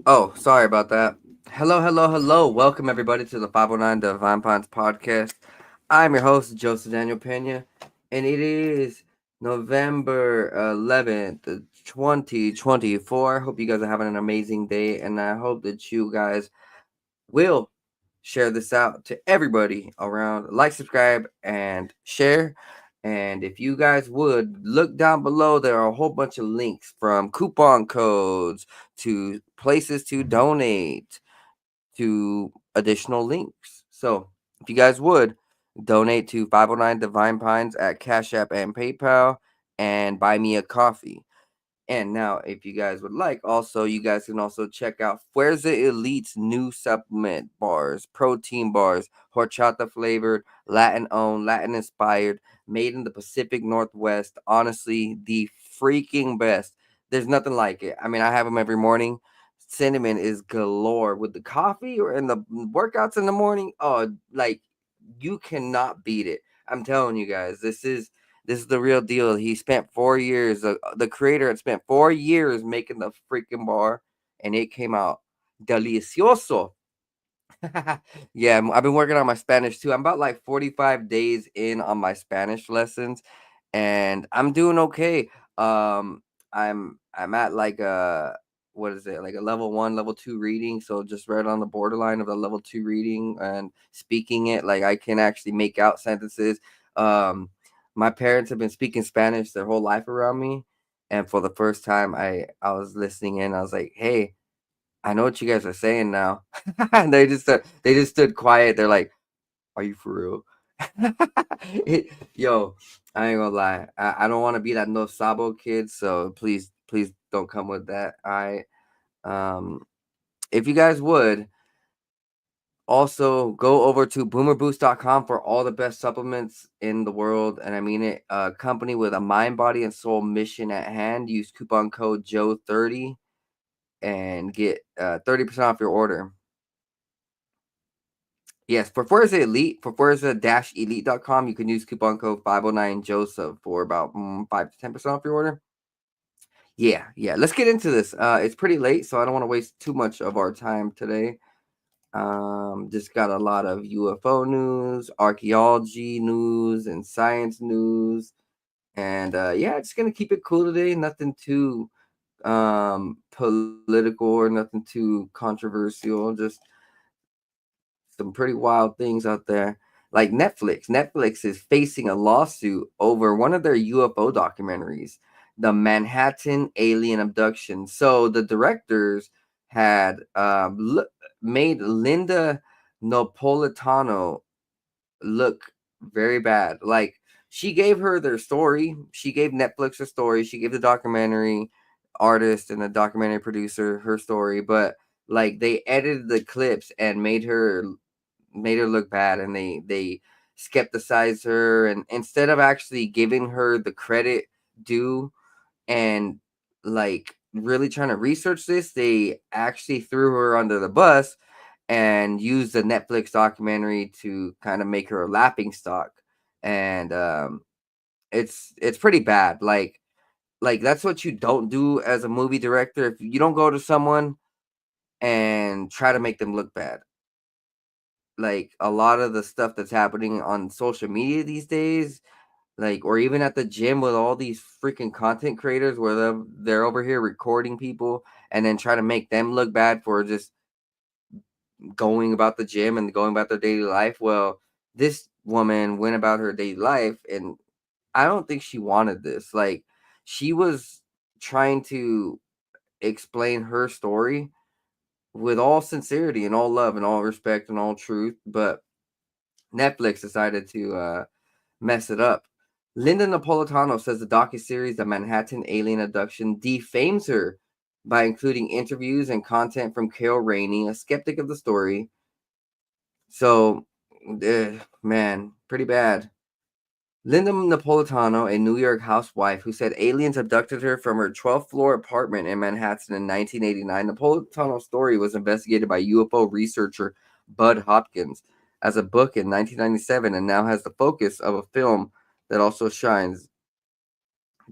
Oh, sorry about that. Hello, hello, hello. Welcome everybody to the 509 Divine Pines podcast. I'm your host, Joseph Daniel Pena, and it is November 11th, 2024. Hope you guys are having an amazing day, and I hope that you guys will share this out to everybody around. Like, subscribe, and share. And if you guys would look down below, there are a whole bunch of links from coupon codes to places to donate to additional links. So if you guys would donate to 509 Divine Pines at Cash App and PayPal and buy me a coffee. And now, if you guys would like, also, you guys can also check out Fuerza Elite's new supplement bars, protein bars, horchata flavored, Latin owned, Latin inspired, made in the Pacific Northwest. Honestly, the freaking best. There's nothing like it. I mean, I have them every morning. Cinnamon is galore with the coffee or in the workouts in the morning. Oh, like you cannot beat it. I'm telling you guys, this is the real deal. He spent 4 years. The creator had spent 4 years making the freaking bar, and it came out delicioso. Yeah, I've been working on my Spanish too. I'm about like 45 days in on my Spanish lessons, and I'm doing okay. I'm at like a what is it, like a level one, level two reading, so just right on the borderline of the level two reading and speaking it. Like I can actually make out sentences. My parents have been speaking Spanish their whole life around me, and for the first time, I was listening in. I was like, hey. I know what you guys are saying now. And they just stood quiet. They're like, "Are you for real?" Yo, I ain't gonna lie. I don't want to be that no sabo kid. So please don't come with that. Um, if you guys would also go over to boomerboost.com for all the best supplements in the world, and I mean it. A company with a mind, body, and soul mission at hand. Use coupon code Joe30 and get 30% off your order. Yes, for Forza Elite, for Forza-Elite.com, you can use coupon code 509 Joseph for about 5 to 10% off your order. Yeah. Let's get into this. It's pretty late, so I don't want to waste too much of our time today. Just got a lot of UFO news, archaeology news, and science news. And yeah, just gonna keep it cool today. Nothing too political or nothing too controversial. Just some pretty wild things out there. Like Netflix. Netflix is facing a lawsuit over one of their UFO documentaries, the Manhattan alien abduction. So the directors had made Linda Napolitano look very bad. Like she gave her their story. She gave Netflix her story. She gave the documentary artist and the documentary producer her story, but like they edited the clips and made her look bad, and they skepticized her, and instead of actually giving her the credit due and like really trying to research this, they actually threw her under the bus and used the Netflix documentary to kind of make her a laughing stock. And it's pretty bad. Like that's what you don't do as a movie director. If you don't go to someone and try to make them look bad, like a lot of the stuff that's happening on social media these days, like or even at the gym with all these freaking content creators where they're over here recording people and then try to make them look bad for just going about the gym and going about their daily life. Well, this woman went about her daily life, and I don't think she wanted this. Like she was trying to explain her story with all sincerity and all love and all respect and all truth, but Netflix decided to mess it up. Linda Napolitano says the docuseries The Manhattan Alien Abduction defames her by including interviews and content from Carol Rainey, a skeptic of the story. So, man, pretty bad. Linda Napolitano, a New York housewife who said aliens abducted her from her 12th floor apartment in Manhattan in 1989. Napolitano's story was investigated by UFO researcher Bud Hopkins as a book in 1997 and now has the focus of a film that also shines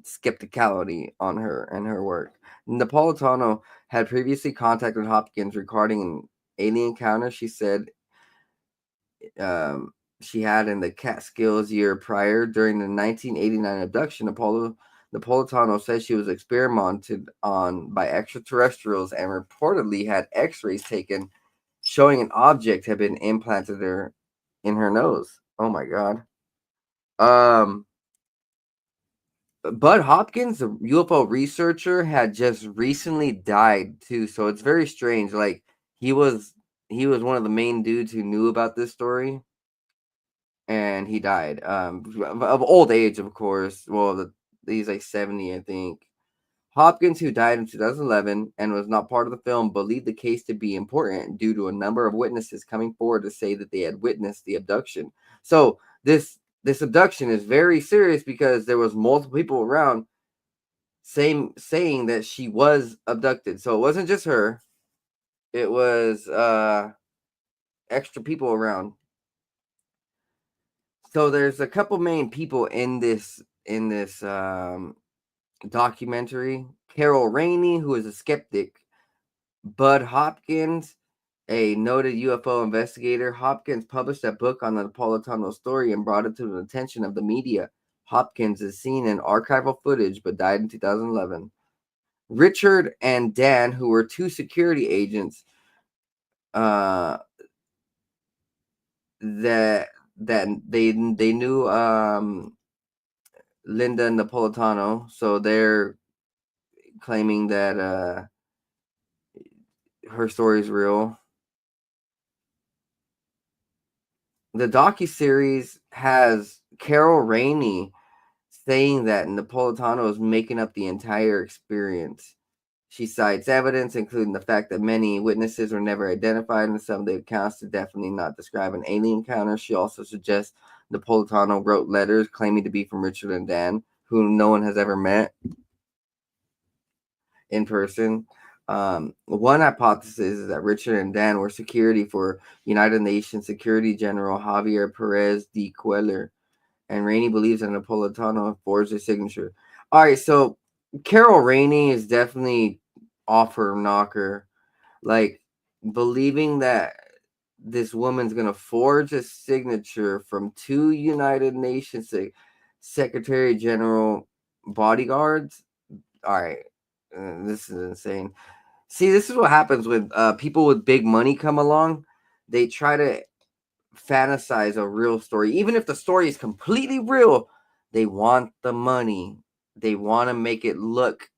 skepticality on her and her work. Napolitano had previously contacted Hopkins regarding an alien encounter she said she had in the Catskills year prior. During the 1989 abduction, Napolitano said she was experimented on by extraterrestrials and reportedly had x-rays taken showing an object had been implanted in her nose. Oh my god. Bud Hopkins, the UFO researcher, had just recently died too, so it's very strange. Like he was one of the main dudes who knew about this story, and he died of old age, of course. Well, he's like 70, I think. Hopkins, who died in 2011 and was not part of the film, believed the case to be important due to a number of witnesses coming forward to say that they had witnessed the abduction. So this abduction is very serious because there was multiple people around saying that she was abducted. So it wasn't just her. It was extra people around. So there's a couple main people in this documentary. Carol Rainey, who is a skeptic. Bud Hopkins, a noted UFO investigator. Hopkins published a book on the Napolitano story and brought it to the attention of the media. Hopkins is seen in archival footage but died in 2011. Richard and Dan, who were two security agents that they knew Linda Napolitano, so they're claiming that her story is real. The docuseries has Carol Rainey saying that Napolitano is making up the entire experience. She cites evidence, including the fact that many witnesses were never identified in some of the accounts to definitely not describe an alien encounter. She also suggests Napolitano wrote letters claiming to be from Richard and Dan, who no one has ever met in person. One hypothesis is that Richard and Dan were security for United Nations Security General Javier Perez de Cuellar, and Rainey believes that Napolitano forged his signature. All right, so Carol Rainey is definitely off her knocker, like believing that this woman's gonna forge a signature from two United Nations Secretary General bodyguards. All right, this is insane. See, this is what happens when people with big money come along. They try to fantasize a real story. Even if the story is completely real, they want the money. They want to make it look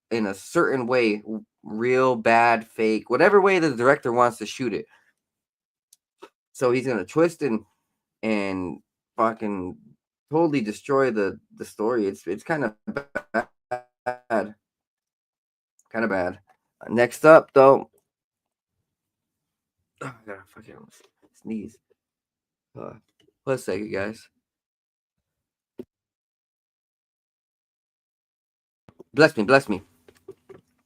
in a certain way, real, bad, fake, whatever way the director wants to shoot it. So he's going to twist and fucking totally destroy the story. It's kind of bad. Kind of bad. Next up, though. Oh, I gotta fucking sneeze. Wait a second, guys. Bless me.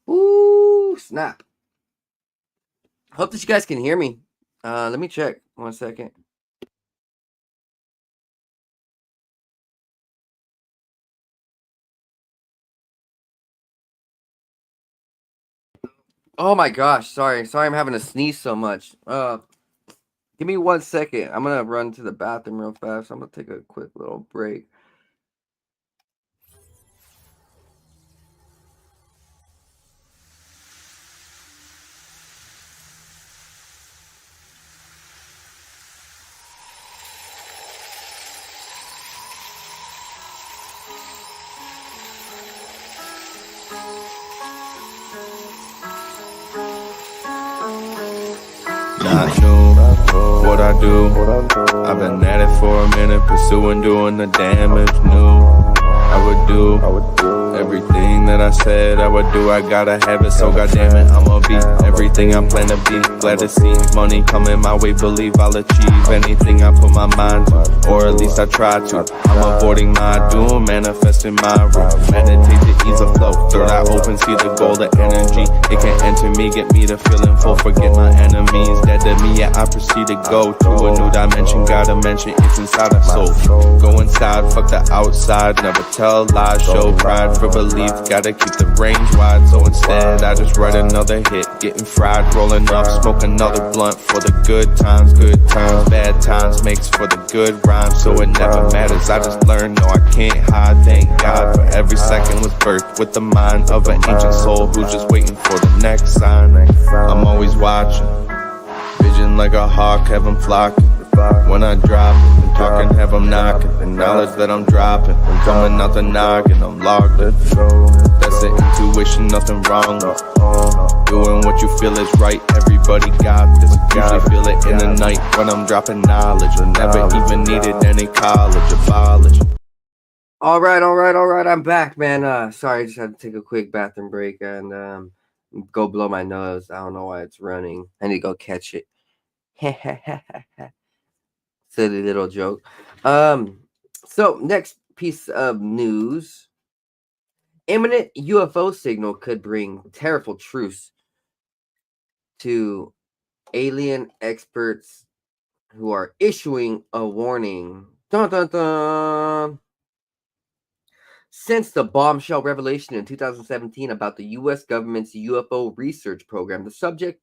Ooh, snap. Hope that you guys can hear me. Let me check. 1 second. Oh my gosh, sorry I'm having to sneeze so much. Give me 1 second. I'm gonna run to the bathroom real fast. I'm gonna take a quick little break. Not new, what I do. I've been at it for a minute, pursuing, doing the damage new. I would do Everything that I said I would do, I gotta have it, so goddamn it, I'ma be everything I plan to be. Glad to see money coming my way, believe I'll achieve anything I put my mind to, or at least I try to. I'm avoiding my doom, manifesting my room. Meditate to ease the flow, third eye open, see the goal, the energy. It can enter me, get me to feeling full, forget my enemies, dead to me, yeah, I proceed to go to a new dimension, gotta mention it's inside our soul. Go inside, fuck the outside, never tell lies, show pride for belief, gotta keep the range wide, so instead I just write another hit, getting fried, rolling up, smoke another blunt for the good times, bad times makes for the good rhymes, so it never matters, I just learned, no I can't hide, thank God for every second was birthed with the mind of an ancient soul who's just waiting for the next sign. I'm always watching, vision like a hawk, have 'em flocking. When I drop it, I'm talking, have 'em knocking. The knowledge that I'm dropping, I'm coming out the noggin, I'm logged in. That's the intuition, nothing wrong with doing what you feel is right, everybody got this. Usually feel it in the night when I'm dropping knowledge. Never even needed any college, abolish. All right. I'm back, man. Sorry, I just had to take a quick bathroom break and go blow my nose. I don't know why it's running. I need to go catch it. Silly little joke. So next piece of news. Imminent UFO signal could bring terrible truce to alien experts who are issuing a warning. Dun, dun, dun. Since the bombshell revelation in 2017 about the U.S. government's UFO research program, the subject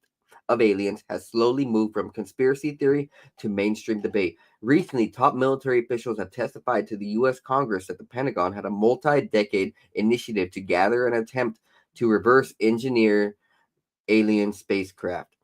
of aliens has slowly moved from conspiracy theory to mainstream debate. Recently, top military officials have testified to the U.S. Congress that the Pentagon had a multi-decade initiative to gather and attempt to reverse engineer alien spacecraft.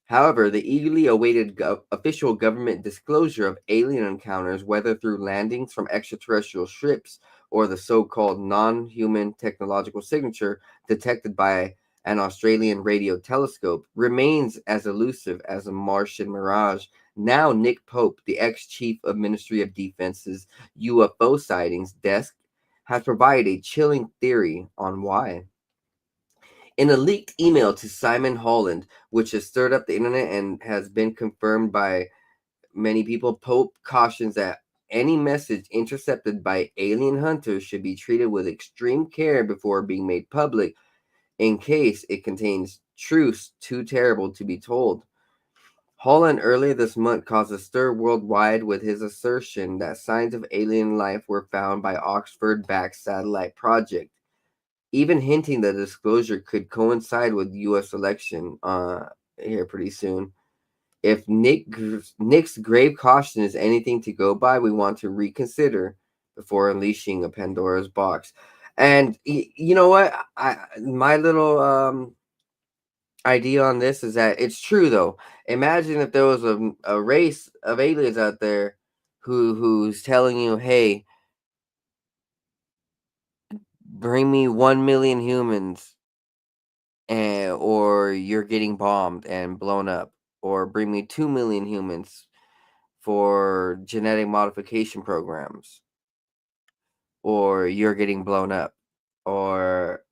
However, the eagerly awaited official government disclosure of alien encounters, whether through landings from extraterrestrial ships or the so-called non-human technological signature detected by an Australian radio telescope, remains as elusive as a Martian mirage. Now, Nick Pope, the ex-chief of Ministry of Defense's UFO sightings desk, has provided a chilling theory on why. In a leaked email to Simon Holland, which has stirred up the internet and has been confirmed by many people, Pope cautions that any message intercepted by alien hunters should be treated with extreme care before being made public, in case it contains truths too terrible to be told. Holland earlier this month caused a stir worldwide with his assertion that signs of alien life were found by Oxford-backed satellite project, even hinting that disclosure could coincide with the U.S. election here pretty soon. If Nick's grave caution is anything to go by, we want to reconsider before unleashing a Pandora's box. And you know what? My little idea on this is that it's true though. Imagine if there was a race of aliens out there who's telling you, hey, bring me 1 million humans, or you're getting bombed and blown up, or bring me 2 million humans for genetic modification programs, or you're getting blown up, or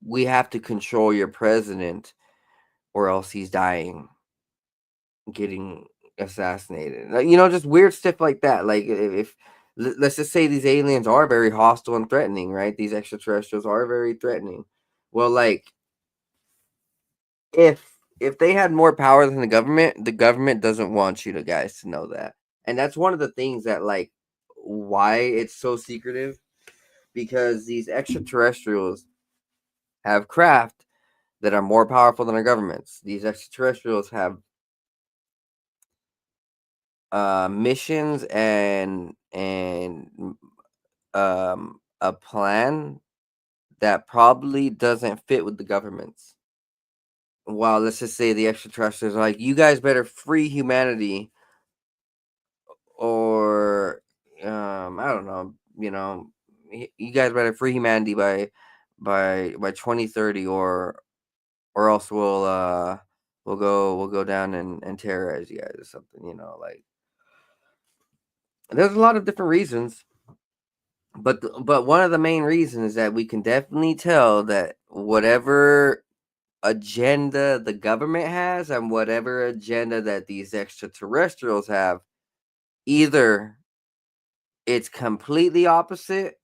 we have to control your president or else he's dying, getting assassinated. Just weird stuff like that. Like if let's just say these aliens are very hostile and threatening, right? These extraterrestrials are very threatening. Well, like if they had more power than the government doesn't want you guys to know that. And that's one of the things that, like, why it's so secretive, because these extraterrestrials have craft that are more powerful than our governments. These extraterrestrials have missions and a plan that probably doesn't fit with the government's. Well, let's just say the extraterrestrials are like, you guys better free humanity, or I don't know, you guys better free humanity by 2030, or else we'll go down and terrorize you guys or something, like there's a lot of different reasons but one of the main reasons is that we can definitely tell that whatever agenda the government has and whatever agenda that these extraterrestrials have, either it's completely opposite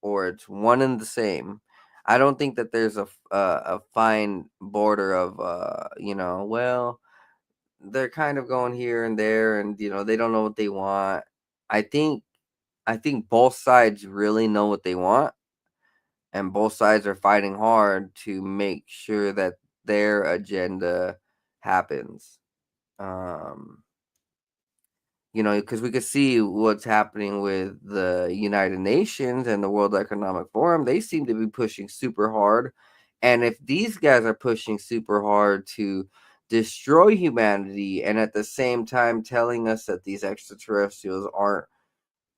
or it's one and the same. I don't think that there's a fine border of well, they're kind of going here and there, and they don't know what they want. I think I think both sides really know what they want, and both sides are fighting hard to make sure that their agenda happens. Um, because we could see what's happening with the United Nations and the World Economic Forum. They seem to be pushing super hard. And if these guys are pushing super hard to destroy humanity and at the same time telling us that these extraterrestrials aren't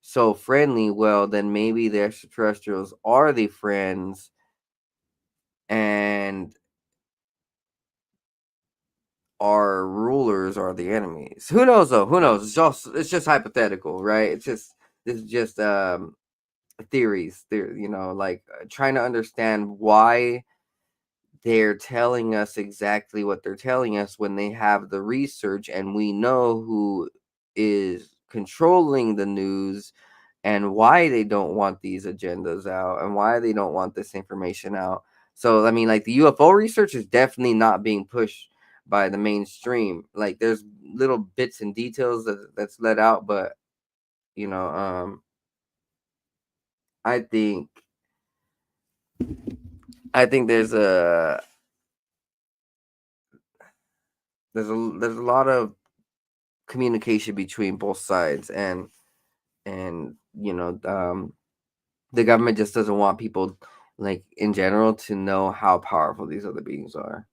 so friendly, well, then maybe the extraterrestrials are the friends and our rulers are the enemies. Who knows though? Who knows? It's just hypothetical, right? This is just theories. There, like trying to understand why they're telling us exactly what they're telling us when they have the research and we know who is controlling the news and why they don't want these agendas out and why they don't want this information out. So, I mean, like the UFO research is definitely not being pushed by the mainstream. Like there's little bits and details that's let out, but you know, I think I think there's a lot of communication between both sides, and the government just doesn't want people, like in general, to know how powerful these other beings are.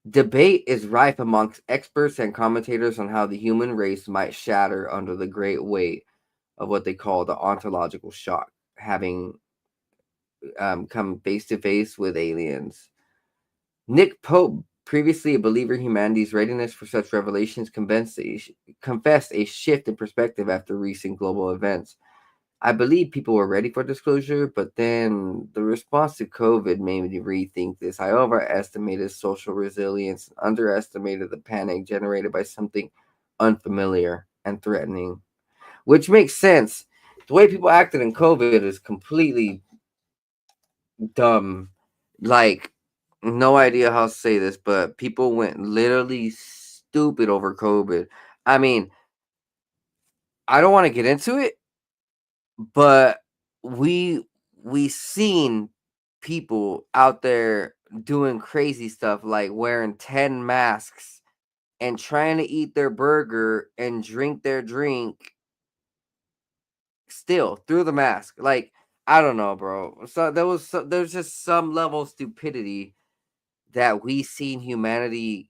Debate is rife amongst experts and commentators on how the human race might shatter under the great weight of what they call the ontological shock, having come face to face with aliens. Nick Pope, previously a believer in humanity's readiness for such revelations, confessed a shift in perspective after recent global events. I believe people were ready for disclosure, but then the response to COVID made me rethink this. I overestimated social resilience and underestimated the panic generated by something unfamiliar and threatening, which makes sense. The way people acted in COVID is completely dumb. Like, no idea how to say this, but people went literally stupid over COVID. I mean, I don't want to get into it, but we seen people out there doing crazy stuff like wearing 10 masks and trying to eat their burger and drink their drink still through the mask. Like, I don't know, bro. So there's just some level of stupidity that we seen humanity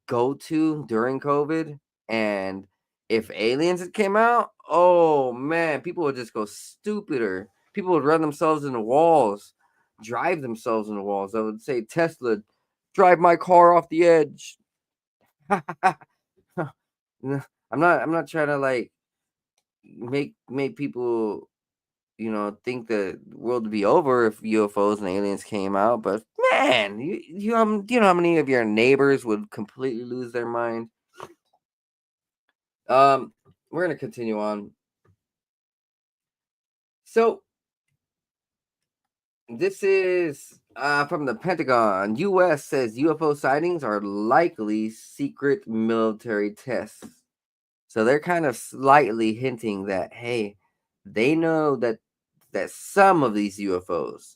go to during COVID. And if aliens had came out, oh man, people would just go stupider. People would run themselves into walls, drive themselves into walls. I would say, Tesla, drive my car off the edge. I'm not trying to like make people think the world would be over if UFOs and aliens came out. But man, do you know how many of your neighbors would completely lose their mind? Um, we're gonna continue on. So this is from the Pentagon. U.S. says UFO sightings are likely secret military tests. So they're kind of slightly hinting that, hey, they know that some of these UFOs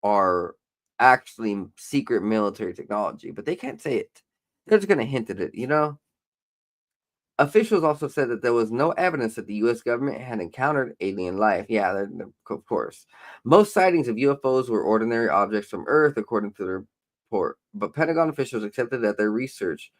are actually secret military technology, but they can't say it. They're just going to hint at it. Officials also said that there was no evidence that the U.S. government had encountered alien life. Yeah, of course. Most sightings of UFOs were ordinary objects from Earth, according to the report. But Pentagon officials accepted that their research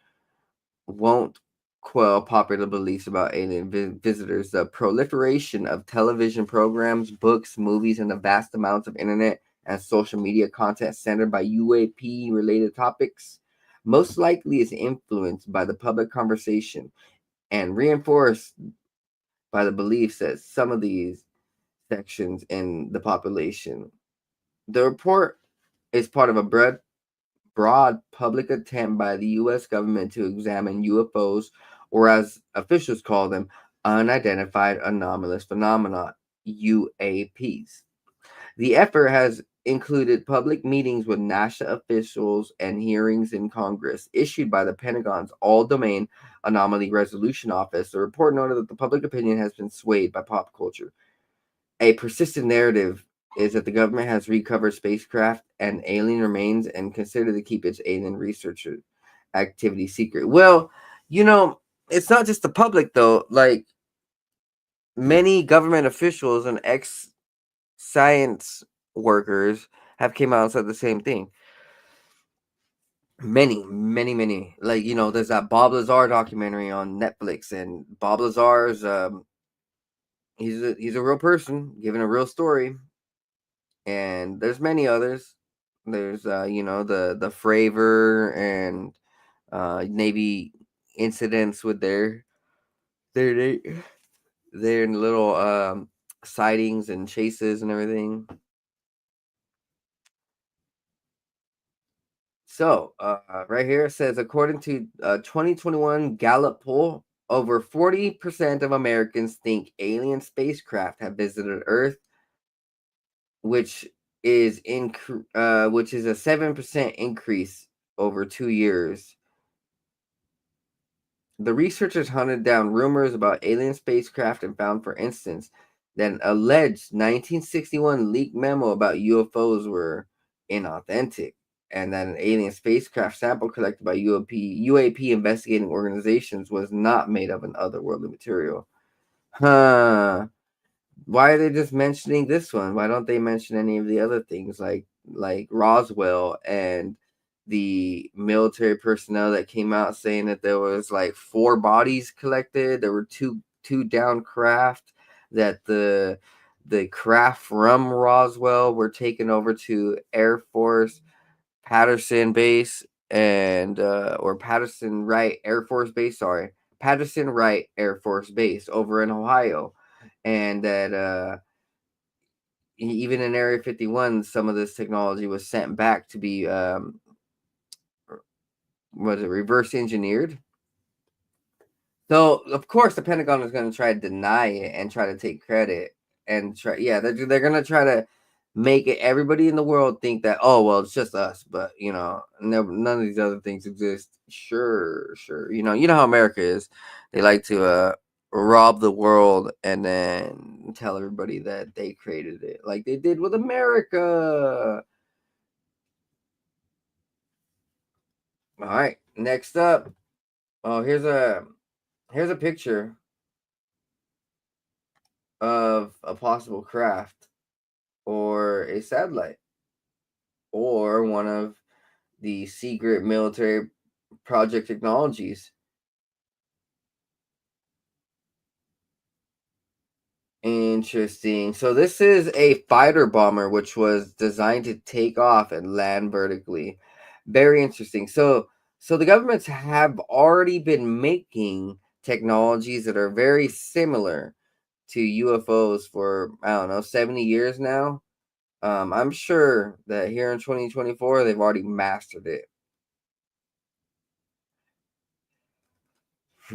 won't quell popular beliefs about alien visitors. The proliferation of television programs, books, movies, and the vast amounts of internet and social media content centered by UAP related topics most likely is influenced by the public conversation and reinforced by the beliefs that some of these sections in the population. The report is part of a broad public attempt by the U.S. government to examine UFOs, or as officials call them, unidentified anomalous phenomena, UAPs. The effort has included public meetings with NASA officials and hearings in Congress issued by the Pentagon's All Domain Anomaly Resolution Office. The report noted that the public opinion has been swayed by pop culture. A persistent narrative is that the government has recovered spacecraft and alien remains and considered to keep its alien research activity secret. Well, it's not just the public though. Like many government officials and ex science workers have came out and said the same thing. Many. Like, there's that Bob Lazar documentary on Netflix, and Bob Lazar's he's a real person giving a real story. And there's many others. There's the Fravor and Navy incidents with their their little sightings and chases and everything. So, right here it says, according to a 2021 Gallup poll, over 40% of Americans think alien spacecraft have visited Earth, which is which is a 7% increase over 2 years. The researchers hunted down rumors about alien spacecraft and found, for instance, that an alleged 1961 leaked memo about UFOs were inauthentic, and that an alien spacecraft sample collected by UAP investigating organizations was not made of an otherworldly material. Huh. Why are they just mentioning this one? Why don't they mention any of the other things like Roswell and the military personnel that came out saying that there was like 4 bodies collected? There were two down craft, that the craft from Roswell were taken over to Air Force Patterson Base and or Patterson Wright Air Force Base, sorry. Patterson Wright Air Force Base over in Ohio. And that even in Area 51, some of this technology was sent back to be was it reverse engineered? So of course the Pentagon is going to try to deny it and try to take credit and try. Yeah, they're going to try to make it everybody in the world think that, oh well, it's just us, but none of these other things exist. Sure. You know how America is. They like to rob the world and then tell everybody that they created it, like they did with America. All right, next up. Oh, here's a picture of a possible craft or a satellite or one of the secret military project technologies. Interesting. So this is a fighter bomber which was designed to take off and land vertically. Very interesting. So the governments have already been making technologies that are very similar to UFOs for, I don't know, 70 years now. I'm sure that here in 2024 they've already mastered it.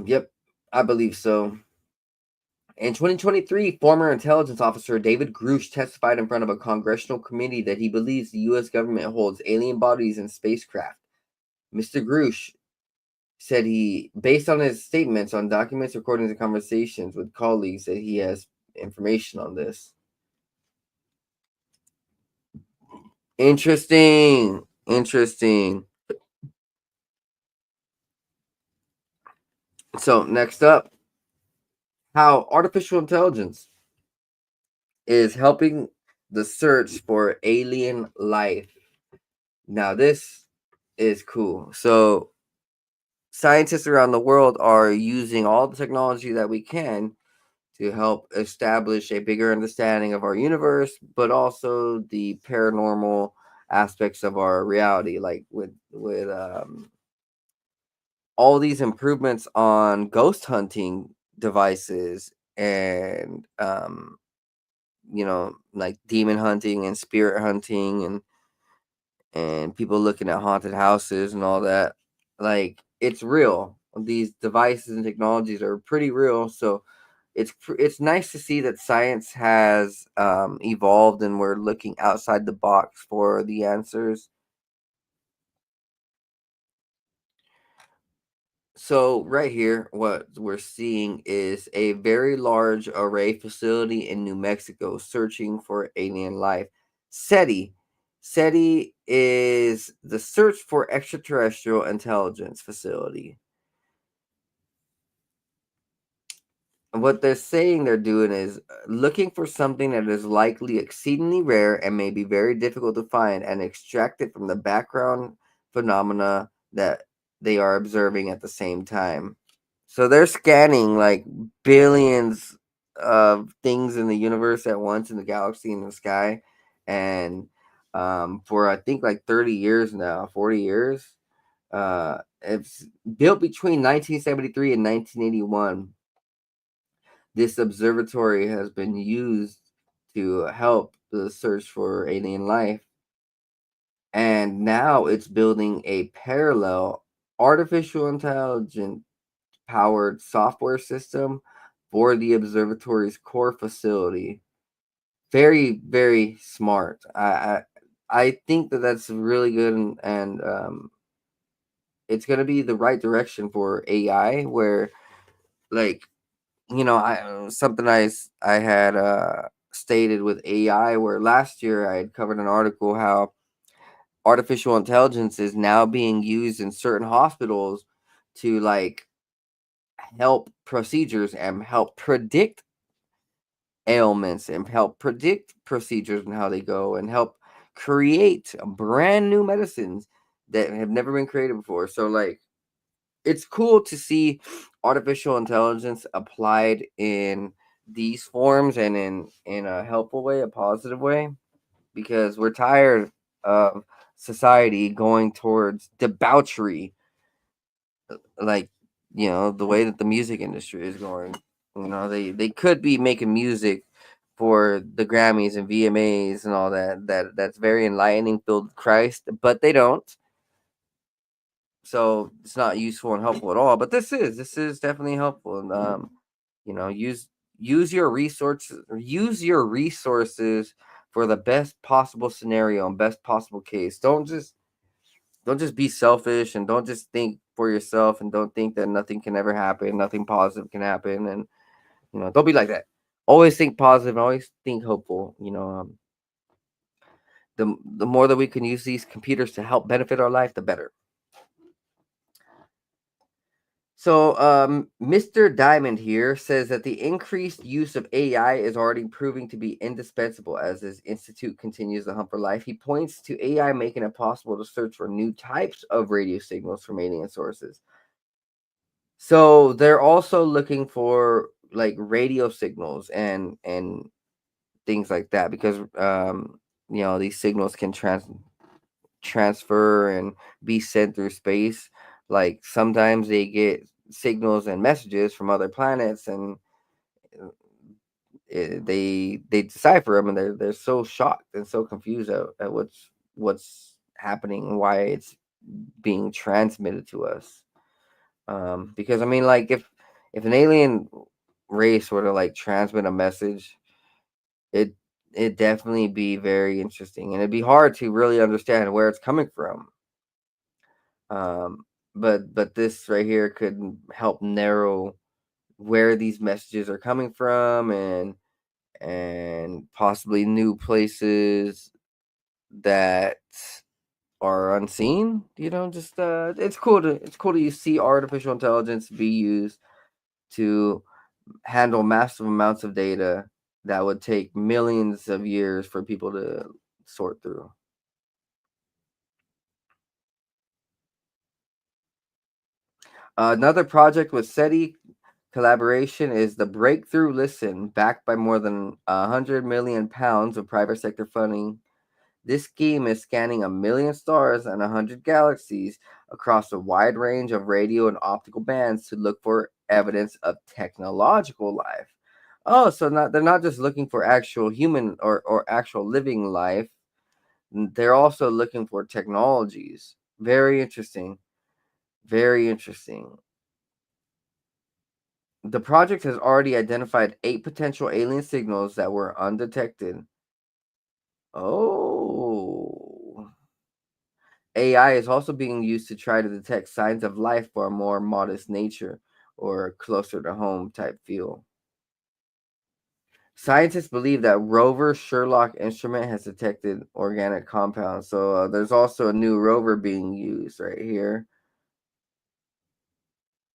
Yep, I believe so. In 2023, former intelligence officer David Grush testified in front of a congressional committee that he believes the U.S. government holds alien bodies in spacecraft. Mr. Grush said based on his statements on documents, recordings, and conversations with colleagues, that he has information on this. Interesting. So next up, how artificial intelligence is helping the search for alien life. Now this is cool. So scientists around the world are using all the technology that we can to help establish a bigger understanding of our universe, but also the paranormal aspects of our reality, like with all these improvements on ghost hunting devices and like demon hunting and spirit hunting, and people looking at haunted houses and all that. Like, it's real. These devices and technologies are pretty real. So it's nice to see that science has evolved, and we're looking outside the box for the answers. So right here, what we're seeing is a very large array facility in New Mexico searching for alien life. SETI. SETI is the Search for Extraterrestrial Intelligence Facility. And what they're saying they're doing is looking for something that is likely exceedingly rare and may be very difficult to find and extract it from the background phenomena that they are observing at the same time. So they're scanning like billions of things in the universe at once, in the galaxy, in the sky, and for I think like 30 years now, 40 years. It's built between 1973 and 1981. This observatory has been used to help the search for alien life, and now it's building a parallel artificial intelligence powered software system for the observatory's core facility. Very, very smart. I think that that's really good, and it's going to be the right direction for AI. Where, like, I something I had stated with AI, where last year I had covered an article how artificial intelligence is now being used in certain hospitals to like help procedures and help predict ailments and help predict procedures and how they go and help create brand new medicines that have never been created before. So like, it's cool to see artificial intelligence applied in these forms and in a helpful way, a positive way, because we're tired of society going towards debauchery, like, the way that the music industry is going. They could be making music for the Grammys and VMAs and all that's very enlightening, filled with Christ, but they don't. So it's not useful and helpful at all. But this is definitely helpful. And use your resources for the best possible scenario and best possible case. Don't just be selfish, and don't just think for yourself, and don't think that nothing can ever happen, nothing positive can happen, and don't be like that. Always think positive, always think hopeful. The more that we can use these computers to help benefit our life, the better. So, Mr. Diamond here says that the increased use of AI is already proving to be indispensable as his institute continues the hunt for life. He points to AI making it possible to search for new types of radio signals from alien sources. So they're also looking for like radio signals and things like that, because these signals can transfer and be sent through space. Like, sometimes they get signals and messages from other planets, and they decipher them, and they're so shocked and so confused at what's happening and why it's being transmitted to us. Because I mean, like, if an alien race were to like transmit a message, it it definitely be very interesting, and it'd be hard to really understand where it's coming from. But this right here could help narrow where these messages are coming from, and possibly new places that are unseen. Just it's cool to see artificial intelligence be used to handle massive amounts of data that would take millions of years for people to sort through. Another project with SETI collaboration is the Breakthrough Listen, backed by more than £100 million of private sector funding. This scheme is scanning 1 million stars and 100 galaxies across a wide range of radio and optical bands to look for evidence of technological life. Oh, so they're not just looking for actual human or actual living life. They're also looking for technologies. Very interesting. Very interesting. The project has already identified 8 potential alien signals that were undetected. Oh. AI is also being used to try to detect signs of life for a more modest nature or closer to home type feel. Scientists believe that rover Sherlock instrument has detected organic compounds. So there's also a new rover being used right here.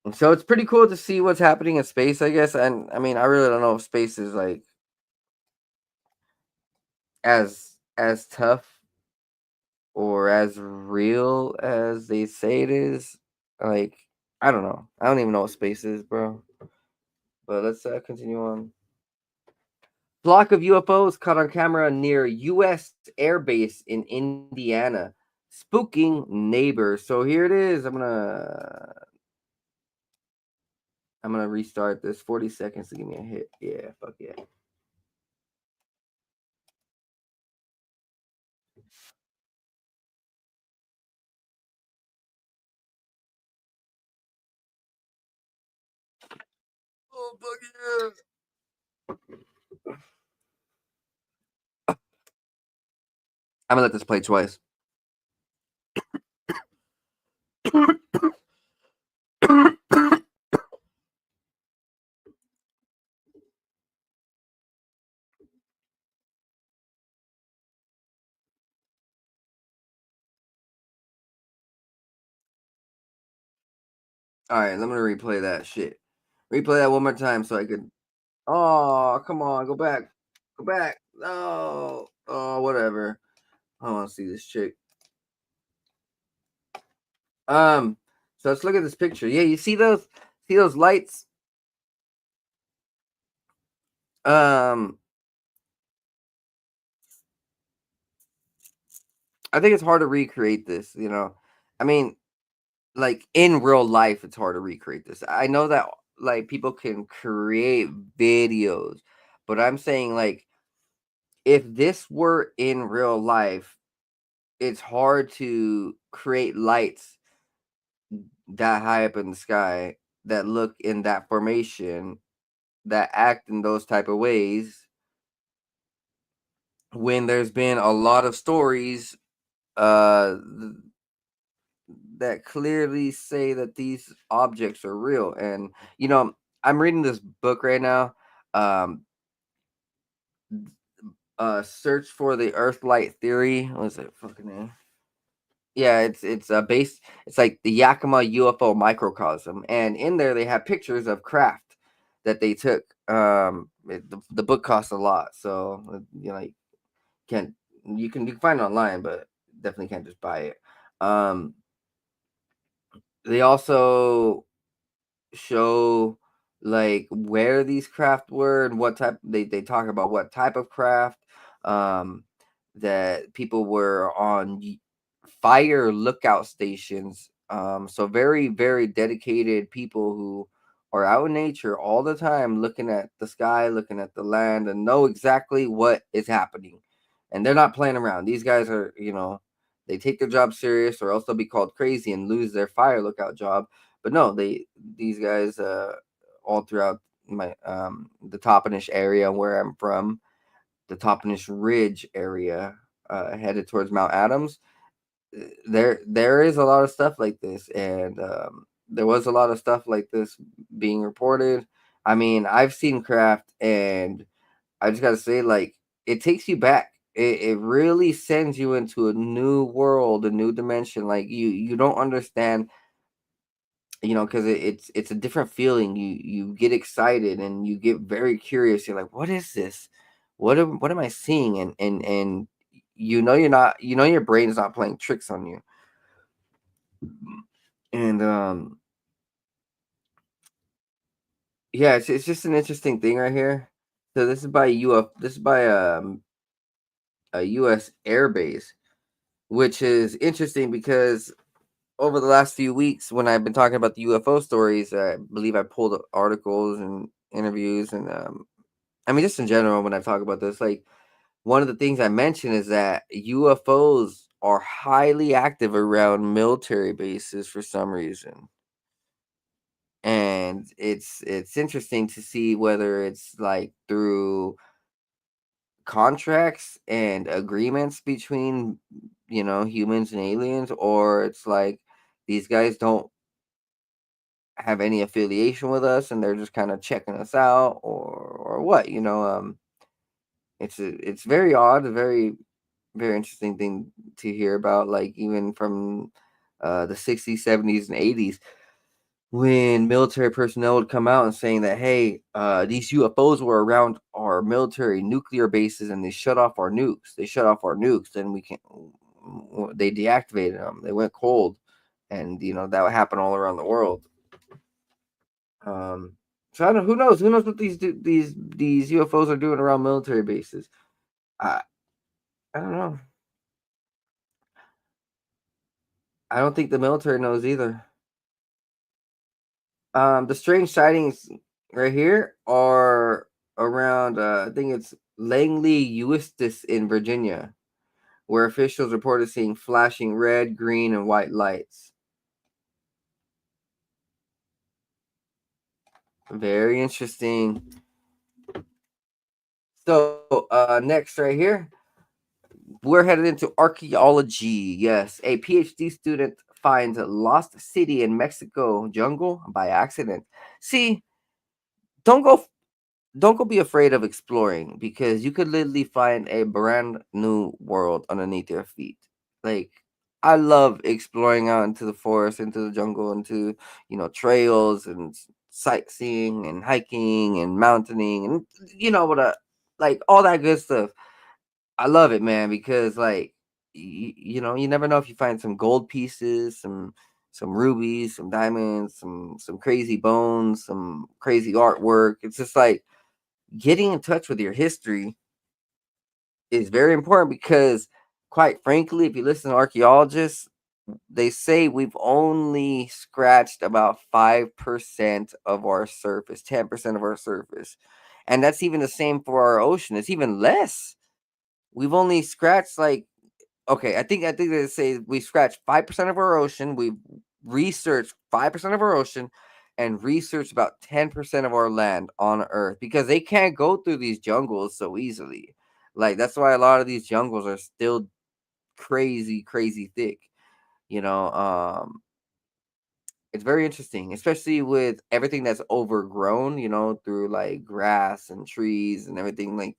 And so it's pretty cool to see what's happening in space, I guess. And I mean, I really don't know if space is like as tough or as real as they say it is. Like, I don't know. I don't even know what space is, bro. But let's continue on. Flock of UFOs caught on camera near U.S. Air Base in Indiana, spooking neighbors. So here it is. I'm gonna restart this. 40 seconds to give me a hit. Yeah, fuck yeah. Oh fuck yeah. I'm gonna let this play twice. All right, I'm gonna replay that shit. Replay that one more time so I could. Oh, come on, go back, go back. No, oh, whatever. I want to see this chick. So let's look at this picture. Yeah, you see those lights? Um, I think it's hard to recreate this. I mean, like in real life, it's hard to recreate this. I know that like people can create videos, but I'm saying like if this were in real life, it's hard to create lights that high up in the sky that look in that formation that act in those type of ways when there's been a lot of stories that clearly say that these objects are real. And I'm reading this book right now, um Search for the Earthlight Theory. What is it fucking name? Yeah, it's like the Yakima UFO microcosm, and in there they have pictures of craft that they took. The book costs a lot, so can't you can find it online, but definitely can't just buy it. They also show like where these craft were and what type they talk about what type of craft, um that people were on fire lookout stations, so very very dedicated people who are out in nature all the time looking at the sky, looking at the land, and know exactly what is happening, and they're not playing around. These guys are, they take their job serious or else they'll be called crazy and lose their fire lookout job. But no, these guys all throughout my the Toppenish area where I'm from, the Toppenish Ridge area, headed towards Mount Adams. There is a lot of stuff like this, and there was a lot of stuff like this being reported. I mean, I've seen craft, and I just gotta say, like, it takes you back. It really sends you into a new world, a new dimension. Like you don't understand, because it's a different feeling. You get excited and you get very curious. You're like, what is this? What am I seeing? And you're not, your brain is not playing tricks on you. And yeah, it's just an interesting thing right here. So this is by a U.S. air base, which is interesting because over the last few weeks, when I've been talking about the UFO stories, I believe I pulled up articles and interviews, and I mean, just in general, when I talk about this, like one of the things I mentioned is that UFOs are highly active around military bases for some reason. And it's interesting to see whether it's like through contracts and agreements between humans and aliens, or it's like these guys don't have any affiliation with us and they're just kind of checking us out, or what, it's very odd, very very interesting thing to hear about, like even from the 60s, 70s, and 80s, when military personnel would come out and saying that, hey, these UFOs were around our military nuclear bases and they shut off our nukes. They shut off our nukes, then we can't. They deactivated them. They went cold, and that would happen all around the world. So I don't. Who knows? Who knows what these UFOs are doing around military bases? I I don't know. I don't think the military knows either. The strange sightings right here are around, I think it's Langley, Eustis in Virginia, where officials reported seeing flashing red, green, and white lights. Very interesting. So, next right here, we're headed into archaeology. Yes, a PhD student finds a lost city in Mexico jungle by accident. See, don't go don't go be afraid of exploring, because you could literally find a brand new world underneath your feet. Like, I love exploring out into the forest, into the jungle, into trails and sightseeing and hiking and mountaineering and what like all that good stuff. I love it, man, because like you never know if you find some gold pieces, some rubies, some diamonds, some crazy bones, some crazy artwork. It's just like getting in touch with your history is very important, because quite frankly, if you listen to archaeologists, they say we've only scratched about 5% of our surface, 10% of our surface. And that's even the same for our ocean. It's even less. We've only scratched like, okay, I think they say we scratched 5% of our ocean. We've researched 5% of our ocean and researched about 10% of our land on Earth, because they can't go through these jungles so easily. Like, that's why a lot of these jungles are still crazy, crazy thick. You know, it's very interesting, especially with everything that's overgrown, through like grass and trees and everything, like,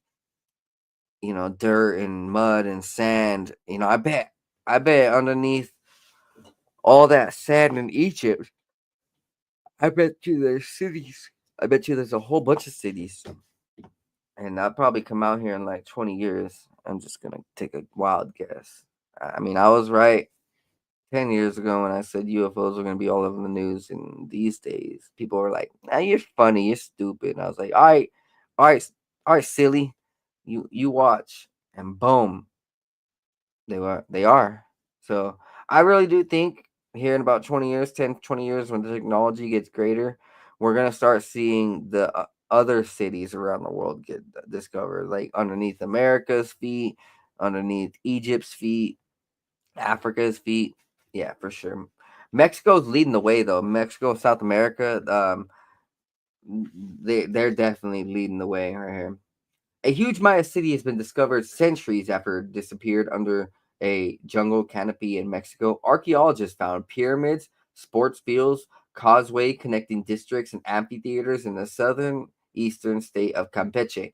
dirt and mud and sand. I bet underneath all that sand in Egypt, I bet you there's cities. I bet you there's a whole bunch of cities. And I'll probably come out here in like 20 years. I'm just gonna take a wild guess. I mean, I was right 10 years ago when I said UFOs are gonna be all over the news. And these days, people are like, "Nah, you're funny, you're stupid." And I was like, all right, all right, silly. You watch. And boom, they are. So I really do think here in about 20 years, 10, 20 years, when the technology gets greater, we're going to start seeing the other cities around the world get discovered, like underneath America's feet, underneath Egypt's feet, Africa's feet. Yeah, for sure. Mexico's leading the way, though. Mexico, South America, they're definitely leading the way right here. A huge Maya city has been discovered centuries after it disappeared under a jungle canopy in Mexico. Archaeologists found pyramids, sports fields, causeway connecting districts, and amphitheaters in the southern eastern state of Campeche.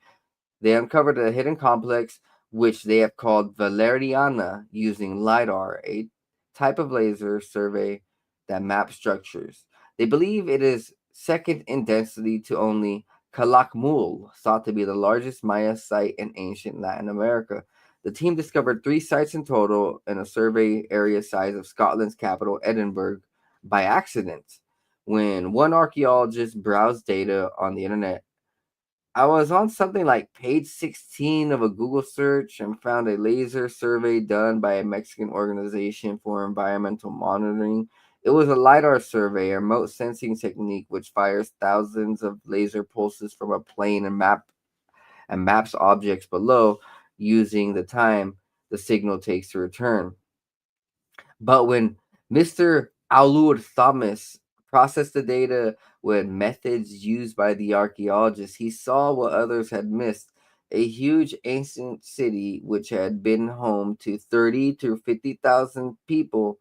They uncovered a hidden complex, which they have called Valeriana, using LIDAR, a type of laser survey that maps structures. They believe it is second in density to only Calakmul, thought to be the largest Maya site in ancient Latin America. The team discovered 3 sites in total in a survey area size of Scotland's capital, Edinburgh, by accident. When one archaeologist browsed data on the internet, I was on something like page 16 of a Google search and found a laser survey done by a Mexican organization for environmental monitoring. It was a LiDAR survey, a remote sensing technique which fires thousands of laser pulses from a plane and and maps objects below using the time the signal takes to return. But when Mr. Aulur Thomas processed the data with methods used by the archaeologists, he saw what others had missed: a huge ancient city which had been home to 30 to 50,000 people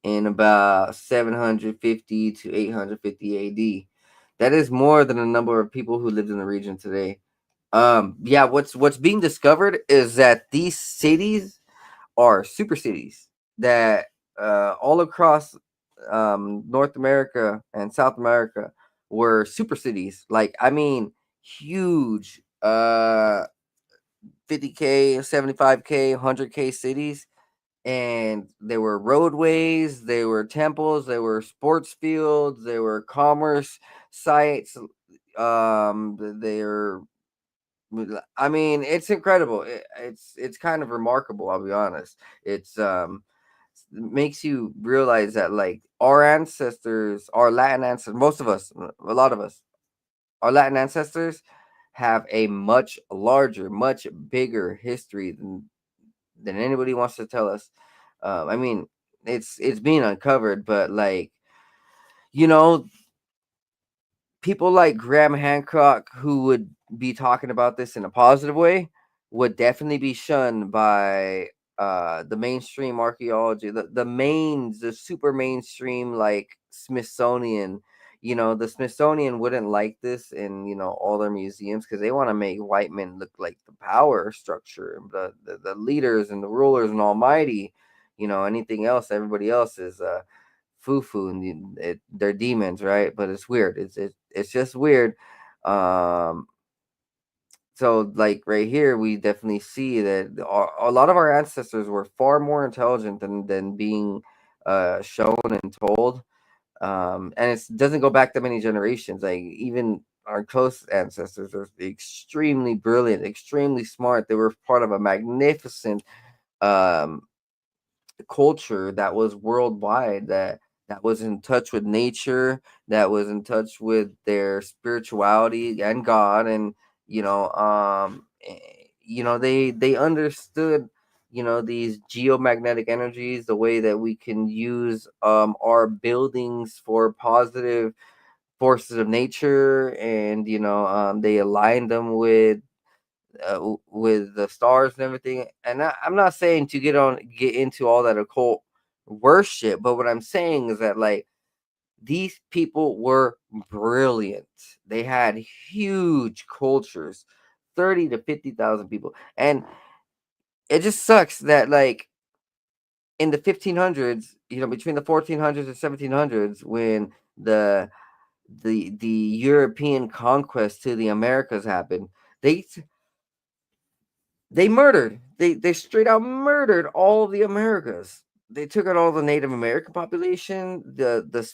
in about 750 to 850 AD. That is more than the number of people who lived in the region today. Yeah, what's being discovered is that these cities are super cities that all across North America and South America were super cities. Like, I mean, huge 50K, 75K, 100K cities. And there were roadways, there were temples, there were sports fields, there were commerce sites. They're I mean, it's incredible. It's kind of remarkable. I'll be honest. It makes you realize that like our ancestors, our Latin ancestors, most of us, a lot of us, our Latin ancestors have a much larger, much bigger history than anybody wants to tell us. I mean, it's being uncovered, but like you know, people like Graham Hancock, who would be talking about this in a positive way, would definitely be shunned by the mainstream archaeology, the super mainstream like Smithsonian. You know, the Smithsonian wouldn't like this in all their museums because they want to make white men look like the power structure, the leaders and the rulers and almighty. Anything else, everybody else is foo and they're demons, right? But it's weird. It's just weird. Um, so like right here, we definitely see that a lot of our ancestors were far more intelligent than being shown and told. And it doesn't go back that many generations. Like even our close ancestors are extremely brilliant, extremely smart. They were part of a magnificent um culture that was worldwide, that was in touch with nature, that was in touch with their spirituality and God. And they understood these geomagnetic energies, the way that we can use our buildings for positive forces of nature. And they aligned them with the stars and everything. And I'm not saying to get into all that occult worship, but what I'm saying is that like these people were brilliant. They had huge cultures, 30 to 50,000 people, and it just sucks that like in the 1500s, between the 1400s and 1700s, when the European conquest to the Americas happened, they they straight out murdered all of the Americas. They took out all the Native American population, the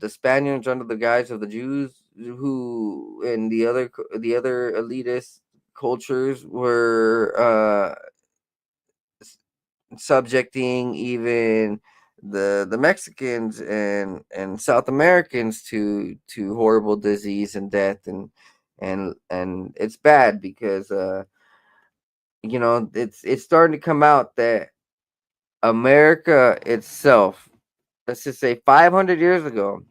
Spaniards under the guise of the Jews, who and the other elitist cultures were subjecting even the Mexicans and South Americans to horrible disease and death. And it's bad because it's starting to come out that America itself, let's just say 500 years ago,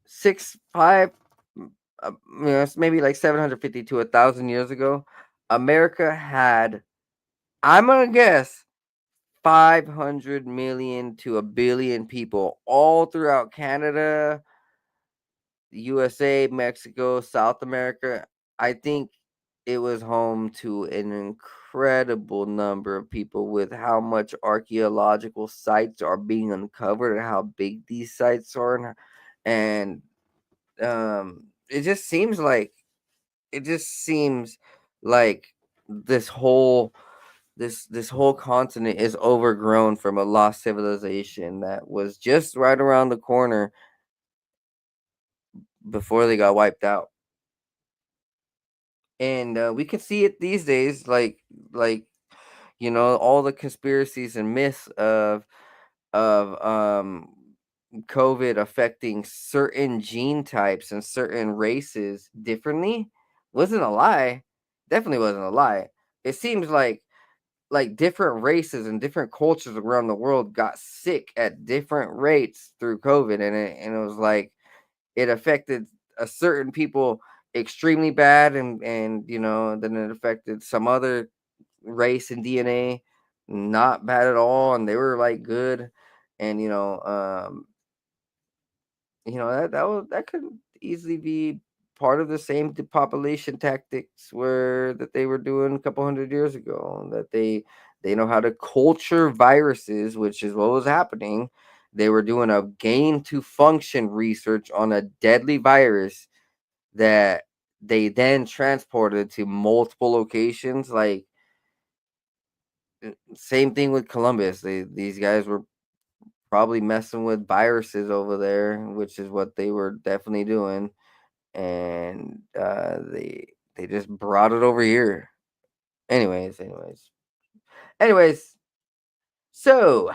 six five, it's maybe like 750 to 1,000 years ago, America had, I'm gonna guess, 500 million to a billion people all throughout Canada, USA, Mexico, South America. I think it was home to an incredible number of people with how much archaeological sites are being uncovered and how big these sites are. And it just seems like this whole this whole continent is overgrown from a lost civilization that was just right around the corner before they got wiped out. And we can see it these days, like all the conspiracies and myths of COVID affecting certain gene types and certain races differently. wasn't a lie. Definitely wasn't a lie. It seems like different races and different cultures around the world got sick at different rates through COVID, and it was like it affected a certain people extremely bad, and then it affected some other race and DNA not bad at all, and they were like good, and that could easily be part of the same depopulation tactics where that they were doing a couple hundred years ago. That they know how to culture viruses, which is what was happening. They were doing a gain to function research on a deadly virus that they then transported to multiple locations. Like same thing with Columbus. These guys were probably messing with viruses over there, which is what they were definitely doing, and they just brought it over here. Anyways. So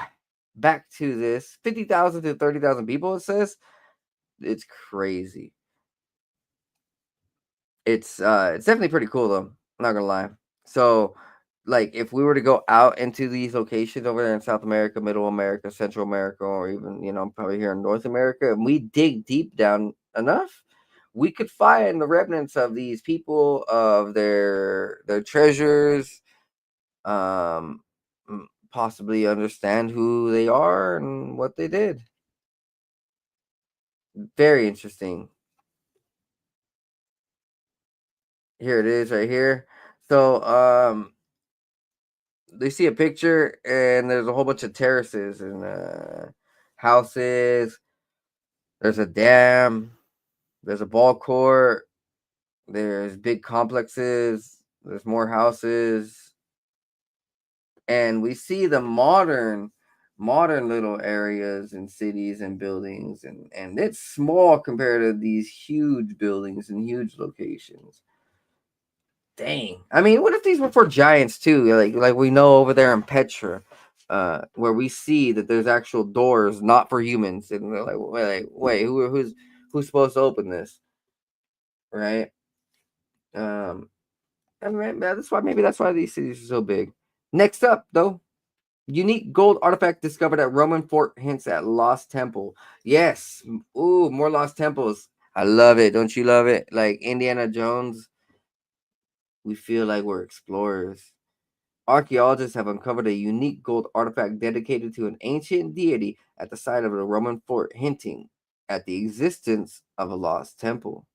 back to this 50,000 to 30,000 people. It says it's crazy. It's definitely pretty cool though. I'm not gonna lie. So like if we were to go out into these locations over there in South America, Middle America, Central America, or even probably here in North America, and we dig deep down enough, we could find the remnants of these people, of their treasures, um, possibly understand who they are and what they did. Very interesting. Here it is right here. So they see a picture and there's a whole bunch of terraces and houses. There's a dam. There's a ball court. There's big complexes. There's more houses, and we see the modern little areas and cities and buildings, and it's small compared to these huge buildings and huge locations. Dang. I mean, what if these were for giants too? Like we know over there in Petra, where we see that there's actual doors not for humans, and they're like, wait, who's supposed to open this, right? Um, I mean, that's why these cities are so big. Next up, though, unique gold artifact discovered at Roman fort hints at lost temple. Yes, ooh, more lost temples. I love it. Don't you love it? Like Indiana Jones, we feel like we're explorers. Archaeologists have uncovered a unique gold artifact dedicated to an ancient deity at the site of a Roman fort, hinting at the existence of a lost temple.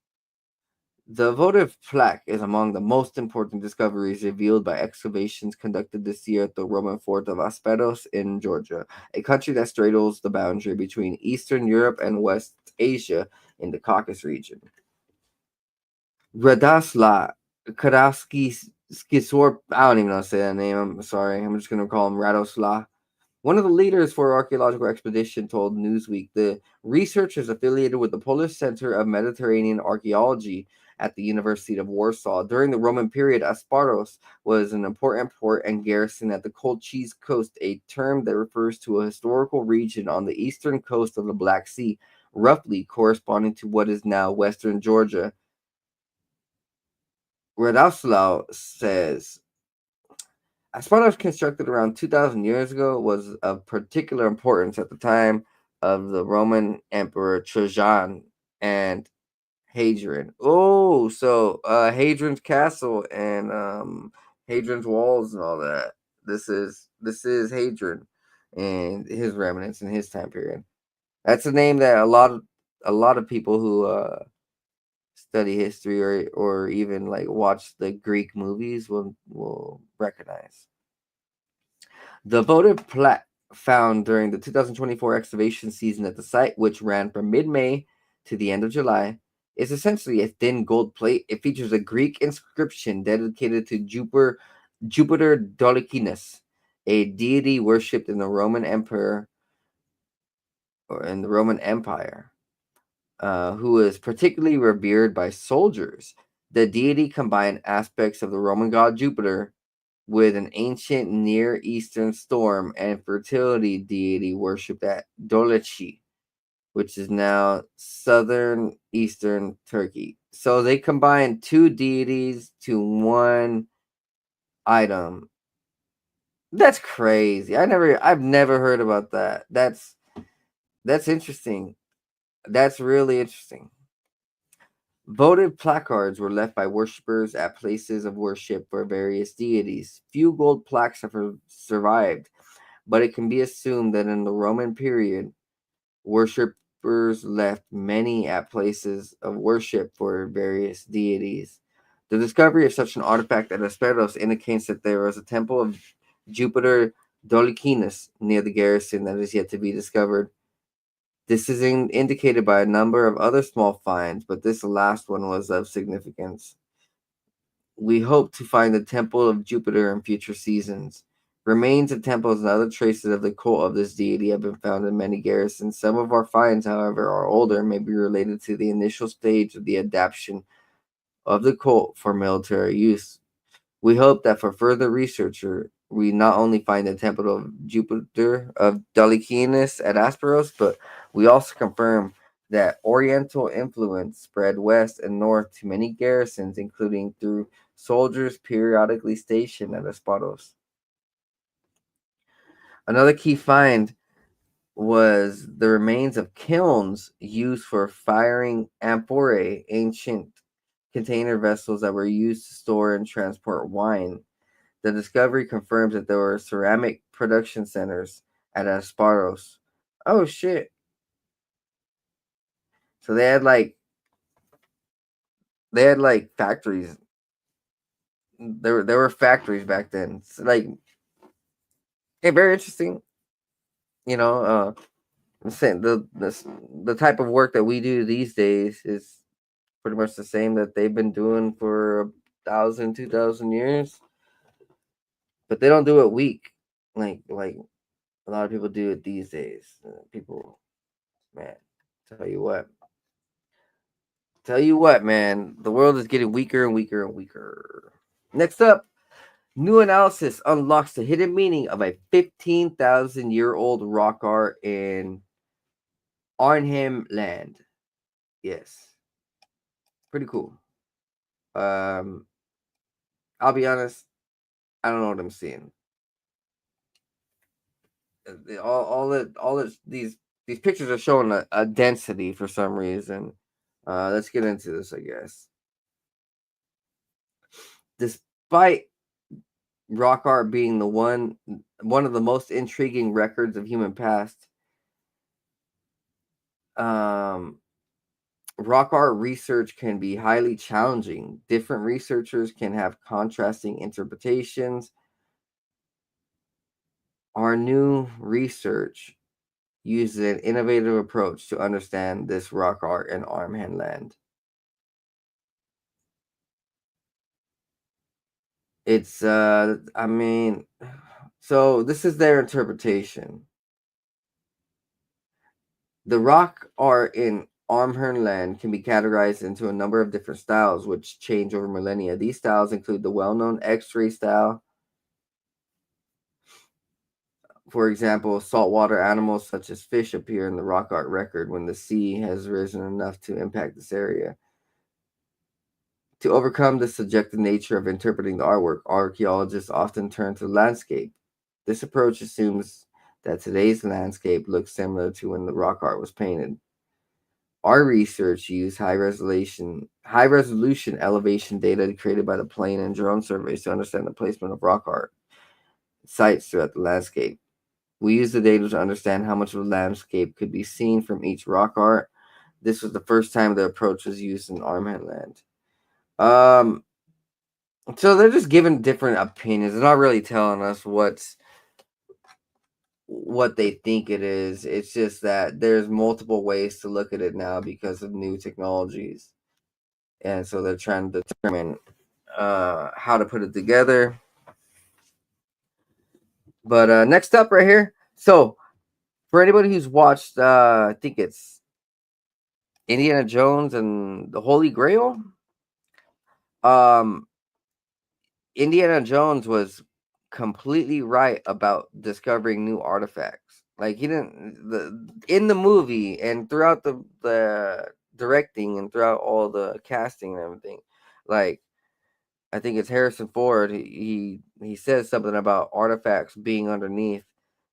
The votive plaque is among the most important discoveries revealed by excavations conducted this year at the Roman fort of Asperos in Georgia, a country that straddles the boundary between Eastern Europe and West Asia in the Caucasus region. Radosla Kadowski Skisor, I don't even know how to say that name. I'm sorry. I'm just going to call him Radosla. One of the leaders for archaeological expedition told Newsweek the research is affiliated with the Polish Center of Mediterranean Archaeology at the University of Warsaw. During the Roman period, Asparos was an important port and garrison at the Kolchis Coast, a term that refers to a historical region on the eastern coast of the Black Sea, roughly corresponding to what is now western Georgia. Radoslaw says Asparuh, constructed around 2,000 years ago, was of particular importance at the time of the Roman Emperor Trajan and Hadrian. Oh, so Hadrian's castle and Hadrian's walls and all that. This is Hadrian and his remnants in his time period. That's a name that a lot of people who study history or even like watch the Greek movies will recognize. The votive plaque found during the 2024 excavation season at the site, which ran from mid-May to the end of July, is essentially a thin gold plate. It features a Greek inscription dedicated to Jupiter Dolikinus, a deity worshipped in the Roman Emperor or in the Roman Empire, who is particularly revered by soldiers. The deity combined aspects of the Roman god Jupiter with an ancient Near Eastern storm and fertility deity worshipped at Dolichi, which is now southern eastern Turkey. So they combined two deities to one item. That's crazy. I've never heard about that. That's interesting. That's really interesting. Votive placards were left by worshippers at places of worship for various deities. Few gold plaques have survived, but it can be assumed that in the Roman period, worshippers left many at places of worship for various deities. The discovery of such an artifact at Asperos indicates that there was a temple of Jupiter Dolikinus near the garrison that is yet to be discovered. This is indicated by a number of other small finds, but this last one was of significance. We hope to find the temple of Jupiter in future seasons. Remains of temples and other traces of the cult of this deity have been found in many garrisons. Some of our finds, however, are older and may be related to the initial stage of the adaptation of the cult for military use. We hope that for further researcher, we not only find the temple of Jupiter of Dolikinus at Asperos, but we also confirm that Oriental influence spread west and north to many garrisons, including through soldiers periodically stationed at Asparos. Another key find was the remains of kilns used for firing amphorae, ancient container vessels that were used to store and transport wine. The discovery confirms that there were ceramic production centers at Asparos. Oh shit. So they had like factories. There were factories back then. So very interesting. You know, the type of work that we do these days is pretty much the same that they've been doing for 1,000, 2,000 years. But they don't do it weak, like a lot of people do it these days. People, man, tell you what, man, the world is getting weaker and weaker and weaker. Next up, new analysis unlocks the hidden meaning of a 15,000-year-old rock art in Arnhem Land. Yes, pretty cool. I'll be honest, I don't know what I'm seeing. These pictures are showing a density for some reason. Let's get into this, I guess. Despite rock art being one of the most intriguing records of human past, rock art research can be highly challenging. Different researchers can have contrasting interpretations. Our new research uses an innovative approach to understand this rock art in Arnhem Land. It's so this is their interpretation. The rock art in Arnhem Land can be categorized into a number of different styles, which change over millennia. These styles include the well-known X-ray style. For example, saltwater animals such as fish appear in the rock art record when the sea has risen enough to impact this area. To overcome the subjective nature of interpreting the artwork, archaeologists often turn to landscape. This approach assumes that today's landscape looks similar to when the rock art was painted. Our research used high resolution elevation data created by the plane and drone surveys to understand the placement of rock art sites throughout the landscape. We used the data to understand how much of the landscape could be seen from each rock art. This was the first time the approach was used in Arnhem Land. So they're just giving different opinions. They're not really telling us what they think it is. It's just that there's multiple ways to look at it now because of new technologies. And so they're trying to determine how to put it together. But next up right here. So for anybody who's watched, I think it's Indiana Jones and the Holy Grail. Indiana Jones was completely right about discovering new artifacts. Like he didn't in the movie and throughout the directing and throughout all the casting and everything. Like I think it's Harrison Ford. He says something about artifacts being underneath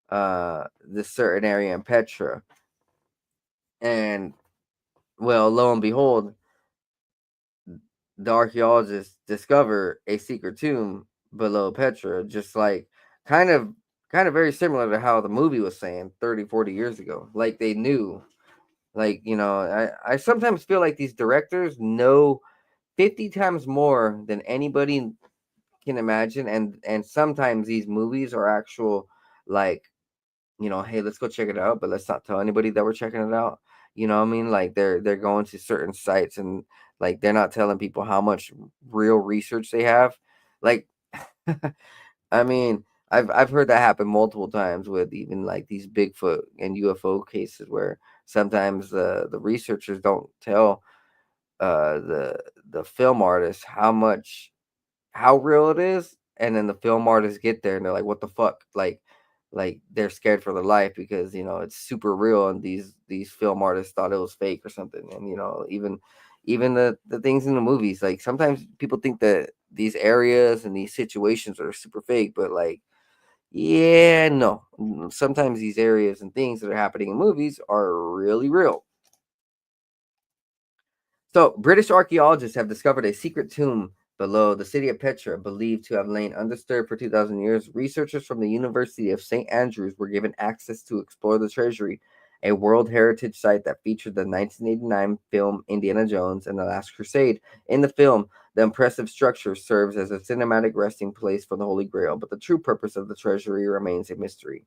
this certain area in Petra, and well, lo and behold, the archaeologists discover a secret tomb below Petra, just like kind of kind of very similar to how the movie was saying 30, 40 years ago. Like they knew. Like, I sometimes feel like these directors know 50 times more than anybody can imagine, and sometimes these movies are actual, like, hey, let's go check it out, but let's not tell anybody that we're checking it out. You know what I mean? Like they're going to certain sites, and like they're not telling people how much real research they have. Like I mean, I've heard that happen multiple times with even like these Bigfoot and UFO cases where sometimes the researchers don't tell the film artist how real it is, and then the film artists get there and they're like, what the fuck? Like they're scared for their life because it's super real, and these film artists thought it was fake or something. And even the things in the movies, like sometimes people think that these areas and these situations are super fake, but like, yeah, no, sometimes these areas and things that are happening in movies are really real. So, British archaeologists have discovered a secret tomb below the city of Petra, believed to have lain undisturbed for 2,000 years. Researchers from the University of St. Andrews were given access to explore the treasury, a World Heritage Site that featured the 1989 film Indiana Jones and the Last Crusade. In the film, the impressive structure serves as a cinematic resting place for the Holy Grail, but the true purpose of the treasury remains a mystery.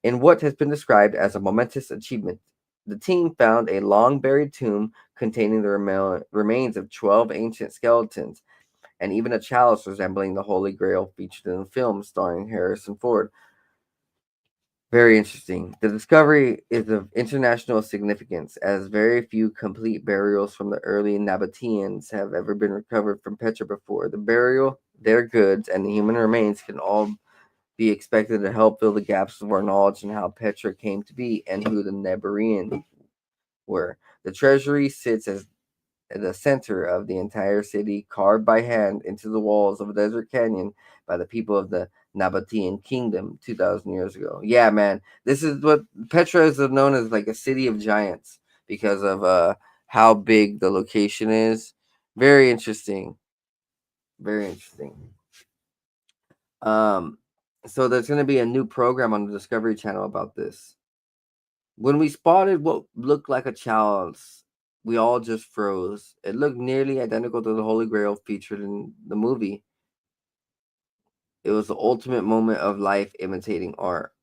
In what has been described as a momentous achievement, the team found a long buried tomb containing the remains of 12 ancient skeletons, and even a chalice resembling the Holy Grail featured in the film starring Harrison Ford. Very interesting. The discovery is of international significance, as very few complete burials from the early Nabateans have ever been recovered from Petra before. The burial, their goods, and the human remains can all be expected to help fill the gaps of our knowledge in how Petra came to be and who the Nebrians were. The treasury sits as at the center of the entire city, carved by hand into the walls of a desert canyon by the people of the Nabatean kingdom 2,000 years ago. Yeah, man, this is what Petra is known as, like a city of giants because of how big the location is. Very interesting. Very interesting. Um, so there's going to be a new program on the Discovery Channel about this. When we spotted what looked like a chalice, we all just froze. It looked nearly identical to the Holy Grail featured in the movie. It was the ultimate moment of life imitating art.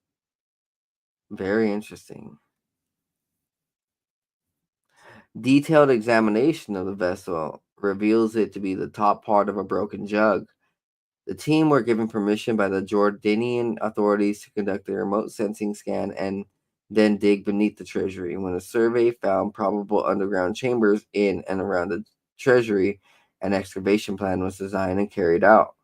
Very interesting. Detailed examination of the vessel reveals it to be the top part of a broken jug. The team were given permission by the Jordanian authorities to conduct a remote sensing scan and then dig beneath the treasury. When a survey found probable underground chambers in and around the treasury, an excavation plan was designed and carried out.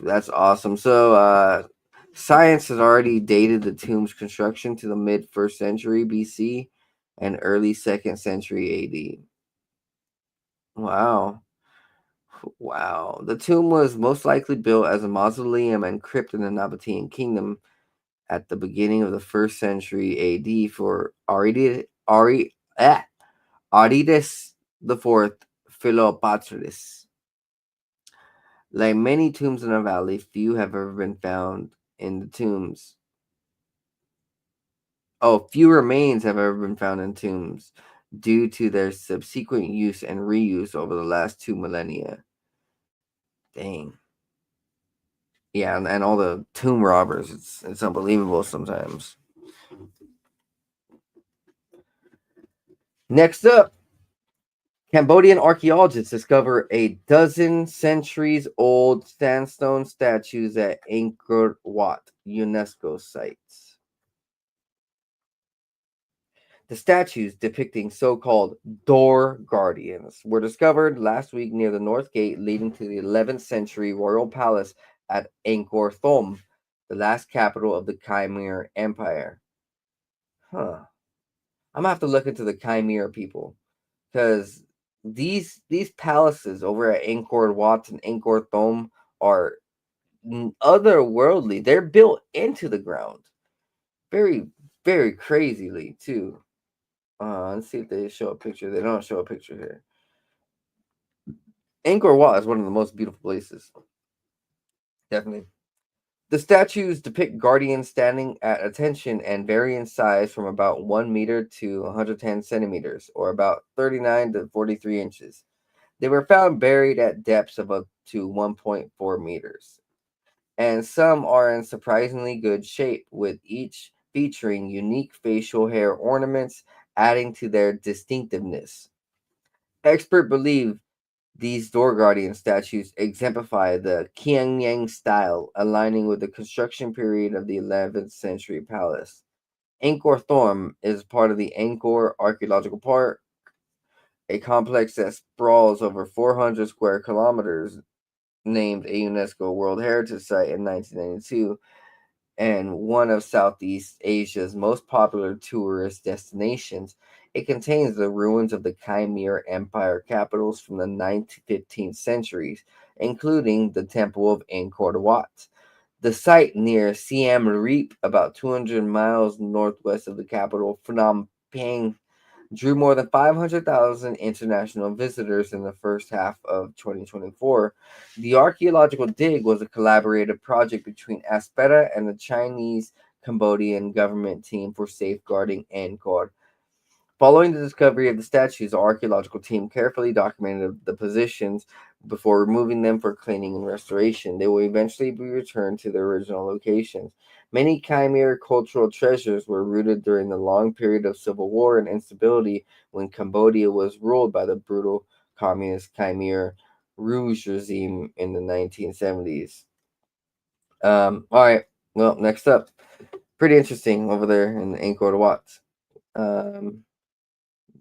That's awesome. So, science has already dated the tomb's construction to the mid 1st century BC and early 2nd century AD. Wow. Wow. The tomb was most likely built as a mausoleum and crypt in the Nabatean kingdom at the beginning of the 1st century AD for Arides IV Philopatris. Like many tombs in the valley, few have ever been found in the tombs. Oh, few remains have ever been found in tombs due to their subsequent use and reuse over the last 2 millennia. Dang. Yeah, and all the tomb robbers. It's unbelievable sometimes. Next up, Cambodian archaeologists discover a dozen centuries old sandstone statues at Angkor Wat UNESCO sites. The statues depicting so-called door guardians were discovered last week near the north gate leading to the 11th century royal palace at Angkor Thom. the last capital of the Khmer Empire. Huh. I'm gonna have to look into the Khmer people, because these palaces over at Angkor Wat and Angkor Thom are otherworldly. They're built into the ground, very very crazily too. Let's see if they show a picture. They don't show a picture here. Angkor Wat is one of the most beautiful places. Definitely. The statues depict guardians standing at attention and vary in size from about 1 meter to 110 centimeters, or about 39 to 43 inches. They were found buried at depths of up to 1.4 meters, and some are in surprisingly good shape, with each featuring unique facial hair ornaments adding to their distinctiveness. Experts believe these door guardian statues exemplify the Qiangyang style, aligning with the construction period of the 11th century palace. Angkor Thom is part of the Angkor Archaeological Park, a complex that sprawls over 400 square kilometers, named a UNESCO World Heritage Site in 1992, and one of Southeast Asia's most popular tourist destinations. It contains the ruins of the Khmer Empire capitals from the 9th to 15th centuries, including the Temple of Angkor Wat. The site near Siem Reap, about 200 miles northwest of the capital, Phnom Penh, drew more than 500,000 international visitors in the first half of 2024. The archaeological dig was a collaborative project between Aspera and the Chinese Cambodian government team for safeguarding Angkor. Following the discovery of the statues, the archaeological team carefully documented the positions before removing them for cleaning and restoration. They will eventually be returned to their original locations. Many Khmer cultural treasures were rooted during the long period of civil war and instability when Cambodia was ruled by the brutal communist Khmer Rouge regime in the 1970s. All right, well, next up, pretty interesting over there in Angkor Wat. Um,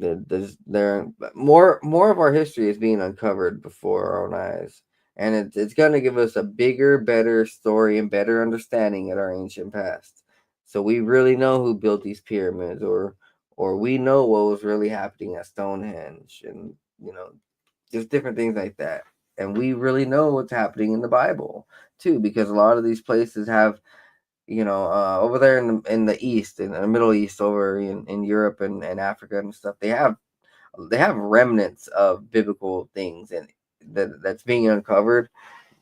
there more of our history is being uncovered before our own eyes, and it's going to give us a bigger, better story and better understanding of our ancient past. So we really know who built these pyramids, or we know what was really happening at Stonehenge, and just different things like that. And we really know what's happening in the Bible too, because a lot of these places have, over there in the East, in the Middle East, over in Europe and Africa and stuff, they have remnants of biblical things, and that's being uncovered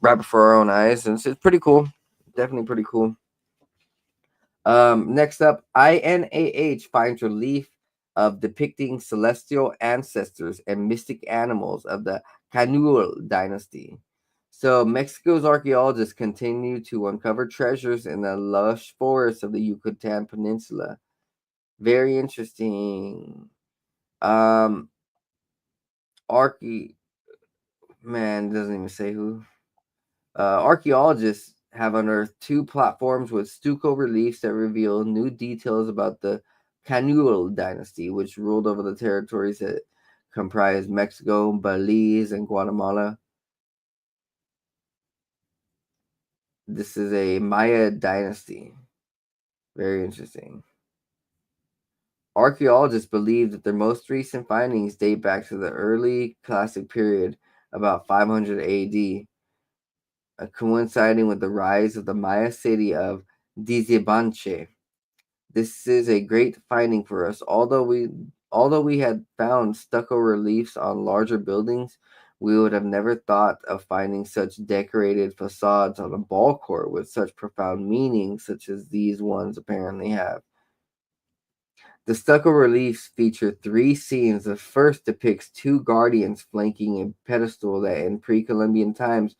right before our own eyes, and it's pretty cool. Definitely pretty cool. Next up, INAH finds relief of depicting celestial ancestors and mystic animals of the Canul dynasty. So Mexico's archaeologists continue to uncover treasures in the lush forests of the Yucatan Peninsula. Very interesting. Um, Archae Man doesn't even say who. Archaeologists have unearthed two platforms with stucco reliefs that reveal new details about the Canul dynasty, which ruled over the territories that comprise Mexico, Belize, and Guatemala. This is a Maya dynasty. Very interesting. Archaeologists believe that their most recent findings date back to the early classic period, about 500 AD, coinciding with the rise of the Maya city of Dizibanche. This is a great finding for us. Although we had found stucco reliefs on larger buildings, we would have never thought of finding such decorated facades on a ball court with such profound meaning, such as these ones apparently have. The stucco reliefs feature three scenes. The first depicts two guardians flanking a pedestal that in pre-Columbian times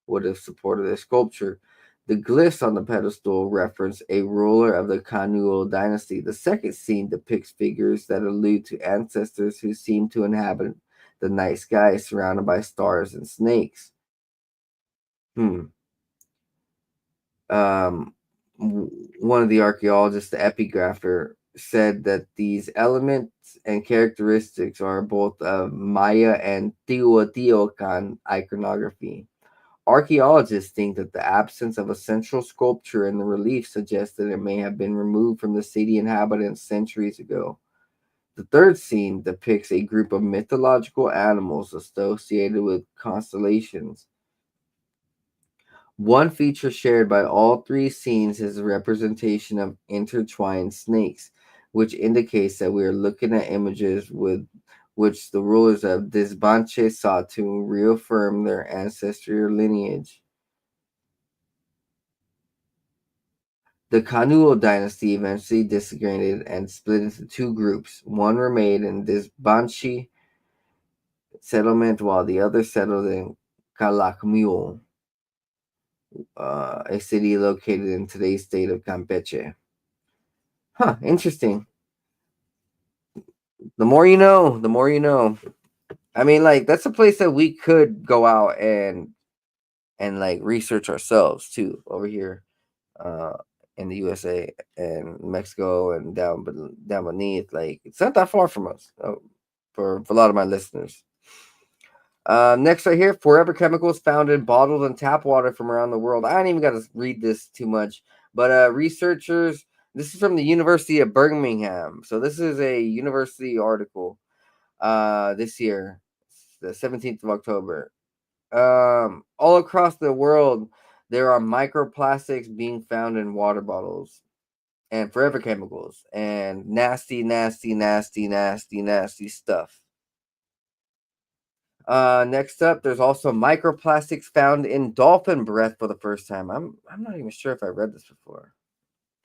would have supported a sculpture. The glyphs on the pedestal reference a ruler of the Canul dynasty. The second scene depicts figures that allude to ancestors who seem to inhabit the night sky surrounded by stars and snakes. Hmm. Um, One of the archaeologists, the epigrapher, said that these elements and characteristics are both of Maya and Teotihuacan iconography. Archaeologists think that the absence of a central sculpture in the relief suggests that it may have been removed from the city inhabitants centuries ago. The third scene depicts a group of mythological animals associated with constellations. One feature shared by all three scenes is a representation of intertwined snakes, which indicates that we are looking at images with which the rulers of Desbanche sought to reaffirm their ancestral lineage. The Kanuo dynasty eventually disintegrated and split into two groups. One remained in Desbanche settlement while the other settled in Calakmul, a city located in today's state of Campeche. Huh, interesting. The more you know, the more you know. I mean, like that's a place that we could go out and like research ourselves too over here uh in the USA and Mexico and down beneath. Like it's not that far from us for a lot of my listeners. Next right here, forever chemicals found in bottled and tap water from around the world. I ain't even got to read this too much, but researchers. This is from the University of Birmingham, so this is a university article. This year, the 17th of October. All across the world, there are microplastics being found in water bottles and forever chemicals and nasty, nasty, nasty, nasty, nasty stuff. Next up, there's also microplastics found in dolphin breath for the first time. I'm not even sure if I read this before.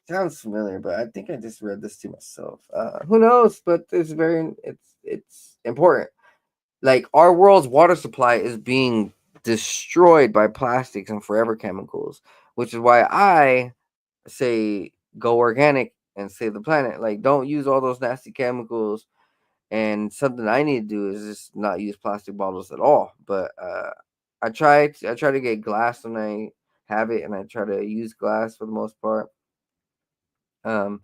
Sounds familiar, but I think I just read this to myself. Who knows? But it's important. Like our world's water supply is being destroyed by plastics and forever chemicals, which is why I say go organic and save the planet. Like don't use all those nasty chemicals. And something I need to do is just not use plastic bottles at all. But I try to get glass when I have it, and I try to use glass for the most part. Um,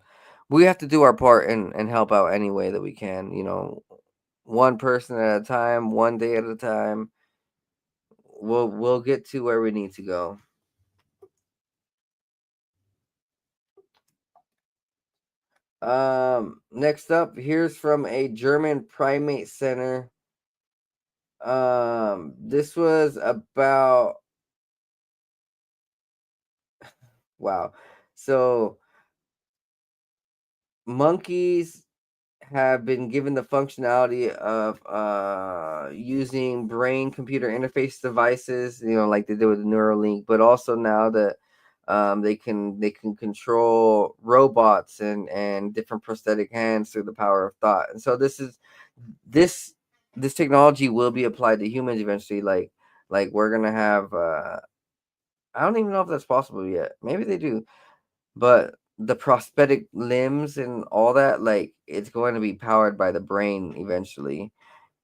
we have to do our part and help out any way that we can. You know, one person at a time, one day at a time. We'll get to where we need to go. Next up, here's from a German primate center. This was about wow. So monkeys have been given the functionality of using brain computer interface devices, you know, like they did with the Neuralink, but also now that they can control robots and different prosthetic hands through the power of thought. And so this this technology will be applied to humans eventually. Like we're gonna have I don't even know if that's possible yet. Maybe they do, but the prosthetic limbs and all that, like it's going to be powered by the brain eventually.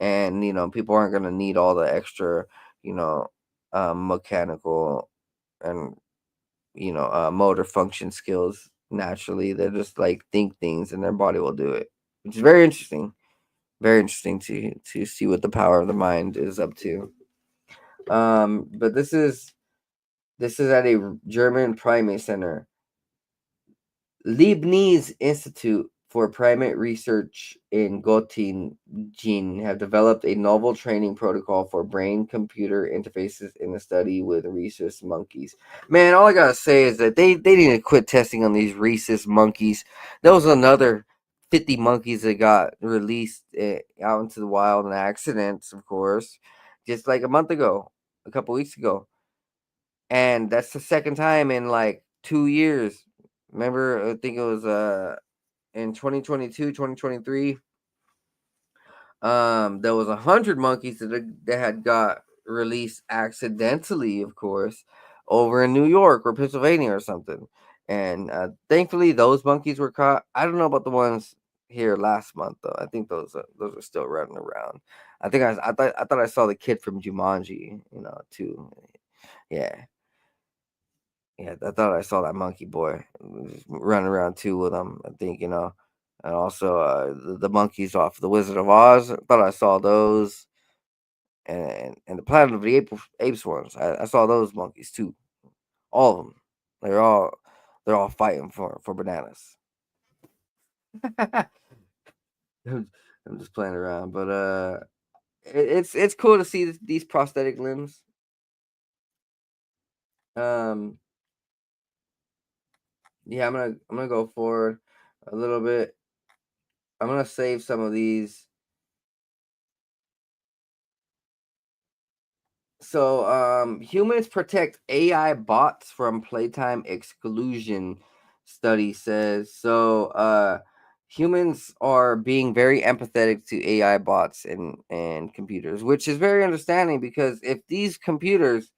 And people aren't going to need all the extra, you know, mechanical and motor function skills naturally. They're just like think things and their body will do it, which is very interesting to see what the power of the mind is up to. But this is at a German primate center. Leibniz Institute for Primate Research in Göttingen have developed a novel training protocol for brain-computer interfaces in a study with rhesus monkeys. Man, all I gotta say is that they need to quit testing on these rhesus monkeys. There was another 50 monkeys that got released out into the wild in accidents, of course, just like a month ago, a couple weeks ago. And that's the second time in like 2 years. Remember, I think it was in 2022, 2023. There was 100 monkeys that had got released accidentally, of course, over in New York or Pennsylvania or something. And thankfully, those monkeys were caught. I don't know about the ones here last month though. I think those are still running around. I thought I saw the kid from Jumanji, too. Yeah. Yeah, I thought I saw that monkey boy just running around too with them. I think, and also the monkeys off the Wizard of Oz. I thought I saw those. and the Planet of the Apes ones. I saw those monkeys too. All of them. They're all fighting for bananas. I'm, I'm just playing around, but it's cool to see these prosthetic limbs. Um, yeah, I'm gonna go forward a little bit. I'm gonna save some of these. So, humans protect AI bots from playtime exclusion, study says. So, humans are being very empathetic to AI bots and computers, which is very understanding because if these computers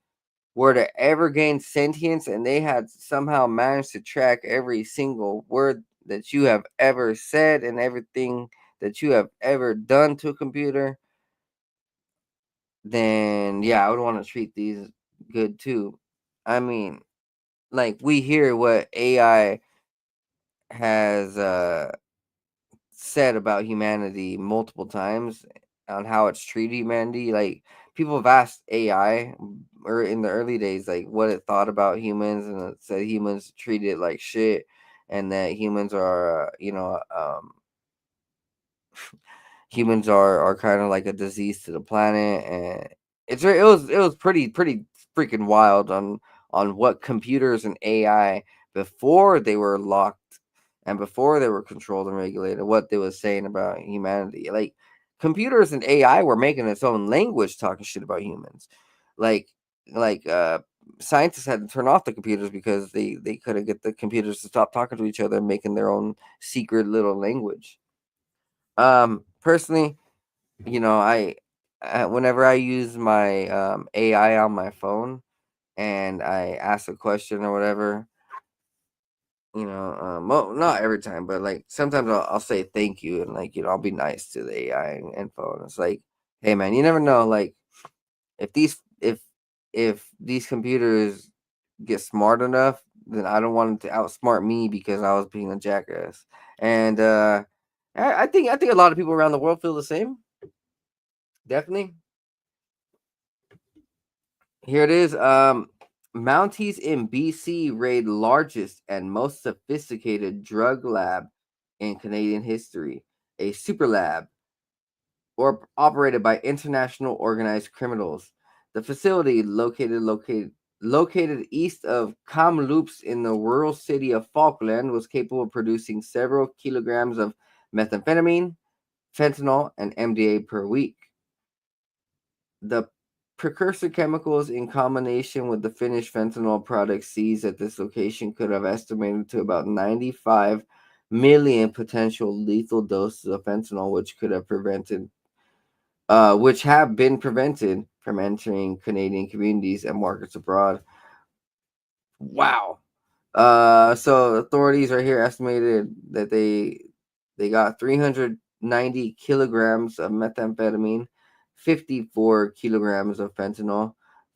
were to ever gain sentience and they had somehow managed to track every single word that you have ever said and everything that you have ever done to a computer, then yeah, I would want to treat these good too. I mean, like we hear what AI has said about humanity multiple times on how it's treated humanity. Like people have asked AI or in the early days, like what it thought about humans, and it said humans treat it like shit, and that humans are, humans are kind of like a disease to the planet, and it was pretty freaking wild on what computers and AI before they were locked and before they were controlled and regulated, what they was saying about humanity. Like computers and AI were making its own language talking shit about humans. Like like scientists had to turn off the computers because they couldn't get the computers to stop talking to each other and making their own secret little language. Personally, whenever I use my AI on my phone and I ask a question or whatever, well, not every time, but like sometimes I'll say thank you and like I'll be nice to the AI and phone. It's like, hey man, you never know, like if these if these computers get smart enough, then I don't want them to outsmart me because I was being a jackass. And I think a lot of people around the world feel the same. Definitely. Here it is. Mounties in BC raid largest and most sophisticated drug lab in Canadian history, a super lab or operated by international organized criminals. The facility located east of Kamloops in the rural city of Falkland was capable of producing several kilograms of methamphetamine, fentanyl, and MDA per week. The precursor chemicals, in combination with the finished fentanyl products seized at this location, could have estimated to about 95 million potential lethal doses of fentanyl, which have been prevented from entering Canadian communities and markets abroad. Wow. So authorities are here estimated that they got 390 kilograms of methamphetamine, 54 kilograms of fentanyl,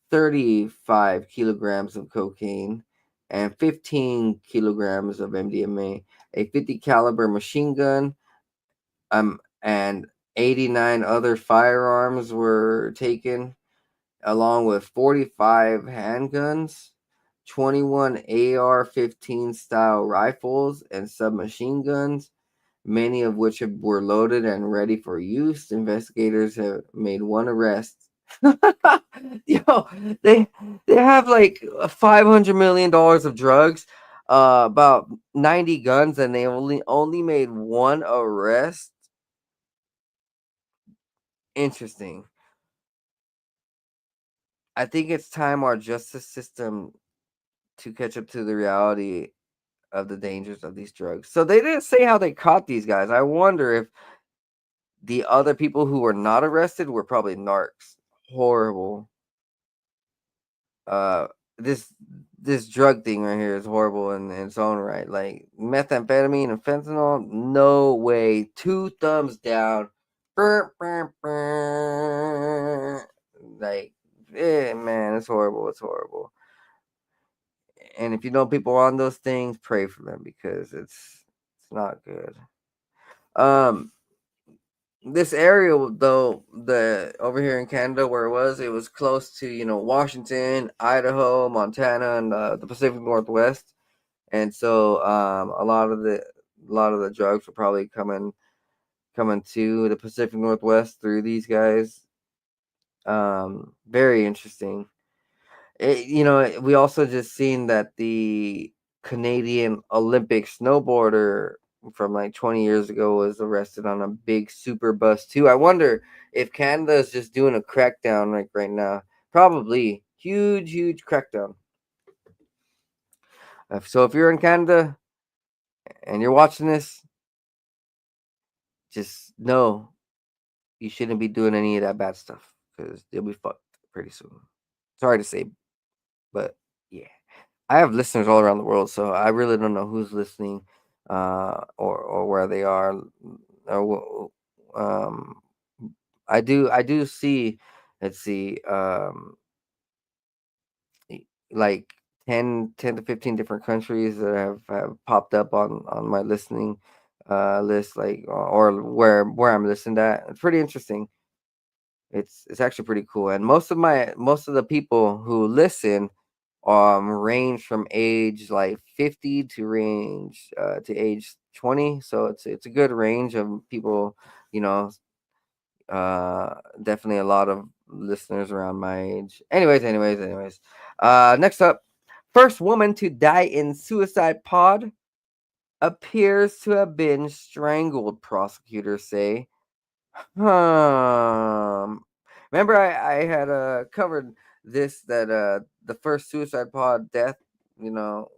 35 kilograms of cocaine, and 15 kilograms of MDMA, a 50 caliber machine gun, and 89 other firearms were taken, along with 45 handguns, 21 AR-15 style rifles and submachine guns, many of which were loaded and ready for use. Investigators have made one arrest. Yo, they they have like $500 million of drugs, about 90 guns, and they only made one arrest. Interesting. I think it's time our justice system to catch up to the reality of the dangers of these drugs. So they didn't say how they caught these guys. I wonder if the other people who were not arrested were probably narcs. Horrible. Uh this drug thing right here is horrible in its own right. Like methamphetamine and fentanyl, no way. Two thumbs down. Brr, brr, brr. Like, man, it's horrible. It's horrible. And if you know people on those things, pray for them because it's not good. Um, this area though, the over here in Canada where it was close to Washington, Idaho, Montana, and the Pacific Northwest, and so a lot of the drugs were probably coming to the Pacific Northwest through these guys. Very interesting. We also just seen that the Canadian Olympic snowboarder from like 20 years ago was arrested on a big super bus too. I wonder if Canada is just doing a crackdown like right now. Probably huge, huge crackdown. So if you're in Canada and you're watching this, just know you shouldn't be doing any of that bad stuff because you'll be fucked pretty soon. Sorry to say, but yeah. I have listeners all around the world, so I really don't know who's listening, or where they are. Um, I do see. Let's see. Like 10 to 15 different countries that have popped up on my listening list, like or where I'm listened at. It's pretty interesting. It's actually pretty cool, and most of the people who listen range from age like 50 to age 20, so it's a good range of people, you know. Definitely a lot of listeners around my age. Anyways. Next up, first woman to die in suicide pod appears to have been strangled, prosecutors say. Remember, I had covered this, that the first suicide pod death. You know,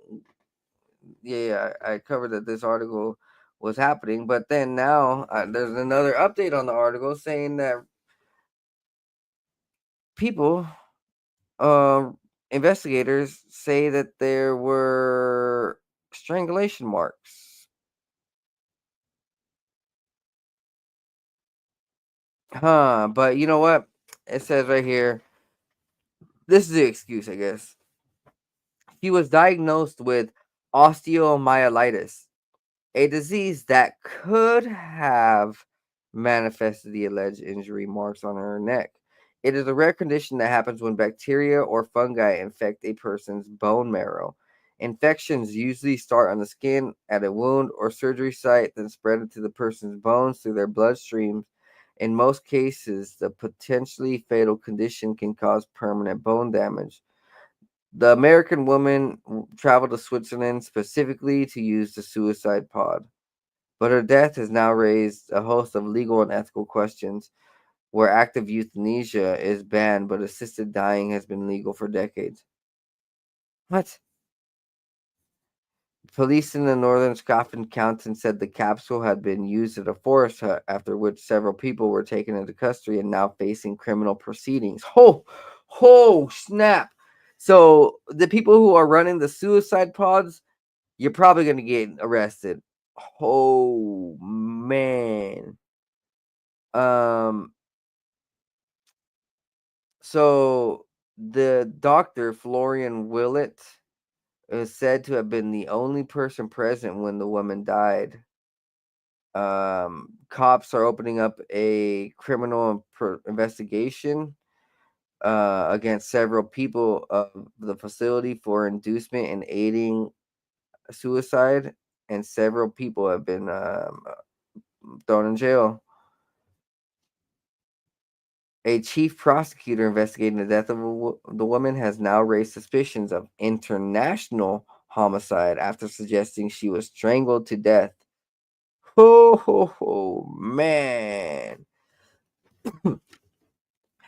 yeah, I covered that this article was happening, but then now there's another update on the article saying that people, uh, investigators, say that there were strangulation marks. But you know what? It says right here. This is the excuse, I guess. He was diagnosed with osteomyelitis, a disease that could have manifested the alleged injury marks on her neck. It is a rare condition that happens when bacteria or fungi infect a person's bone marrow. Infections usually start on the skin, at a wound or surgery site, then spread into the person's bones through their bloodstream. In most cases, the potentially fatal condition can cause permanent bone damage. The American woman traveled to Switzerland specifically to use the suicide pod, but her death has now raised a host of legal and ethical questions. Where active euthanasia is banned, but assisted dying has been legal for decades. What? Police in the northern Scotland county said the capsule had been used at a forest hut, after which several people were taken into custody and now facing criminal proceedings. Oh, snap. So the people who are running the suicide pods, you're probably going to get arrested. Oh, man. Um, so the doctor, Florian Willett, is said to have been the only person present when the woman died. Cops are opening up a criminal investigation against several people of the facility for inducement and aiding suicide, and several people have been thrown in jail. A chief prosecutor investigating the death of the woman has now raised suspicions of international homicide after suggesting she was strangled to death. Man.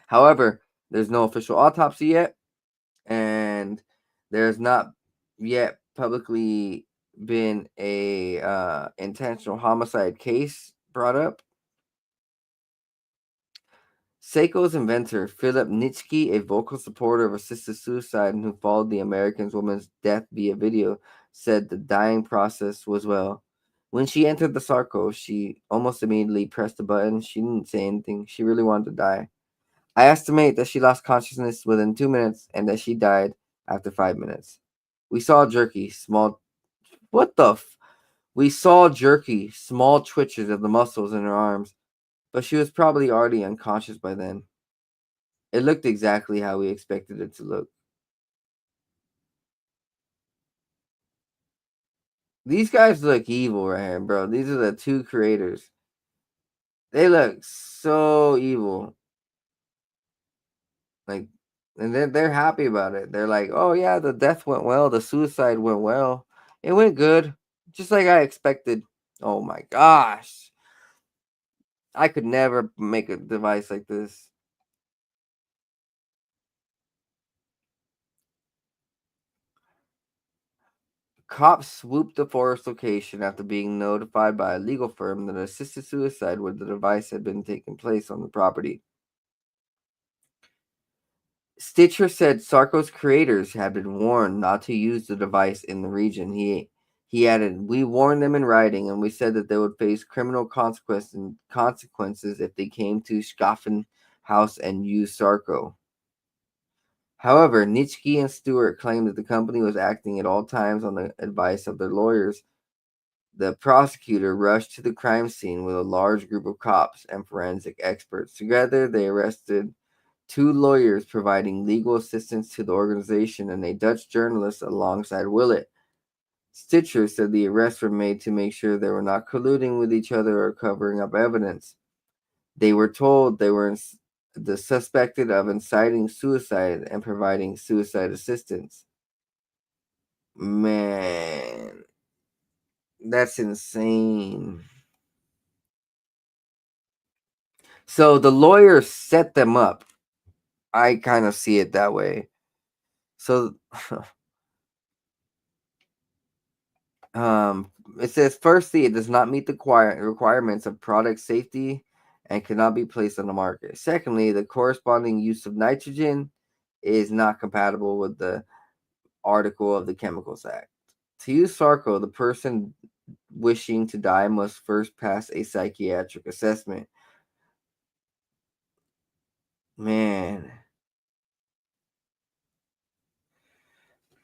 However, there's no official autopsy yet, and there's not yet publicly been a intentional homicide case brought up. Seiko's inventor, Philip Nitschke, a vocal supporter of assisted suicide and who followed the American woman's death via video, said the dying process was well. When she entered the Sarco, she almost immediately pressed the button. She didn't say anything. She really wanted to die. I estimate that she lost consciousness within 2 minutes and that she died after 5 minutes. We saw jerky, small. What the? We saw jerky, small twitches of the muscles in her arms, but she was probably already unconscious by then. It looked exactly how we expected it to look. These guys look evil right here, bro. These are the two creators. They look so evil. Like, and they're happy about it. They're like, "Oh yeah, the death went well. The suicide went well. It went good, just like I expected." Oh my gosh, I could never make a device like this. Cops swooped the forest location after being notified by a legal firm that assisted suicide where the device had been taking place on the property. Stitcher said Sarko's creators had been warned not to use the device in the region. He added, "We warned them in writing, and we said that they would face criminal consequences if they came to Schaffen House and used Sarko." However, Nitschke and Stewart claimed that the company was acting at all times on the advice of their lawyers. The prosecutor rushed to the crime scene with a large group of cops and forensic experts. Together, they arrested two lawyers providing legal assistance to the organization and a Dutch journalist alongside Willett. Stitcher said the arrests were made to make sure they were not colluding with each other or covering up evidence. They were told they were the suspected of inciting suicide and providing suicide assistance. Man, that's insane. So the lawyers set them up. I kind of see it that way. So it says, firstly, it does not meet the requirements of product safety and cannot be placed on the market. Secondly, the corresponding use of nitrogen is not compatible with the article of the Chemicals Act. To use Sarco, the person wishing to die must first pass a psychiatric assessment. Man.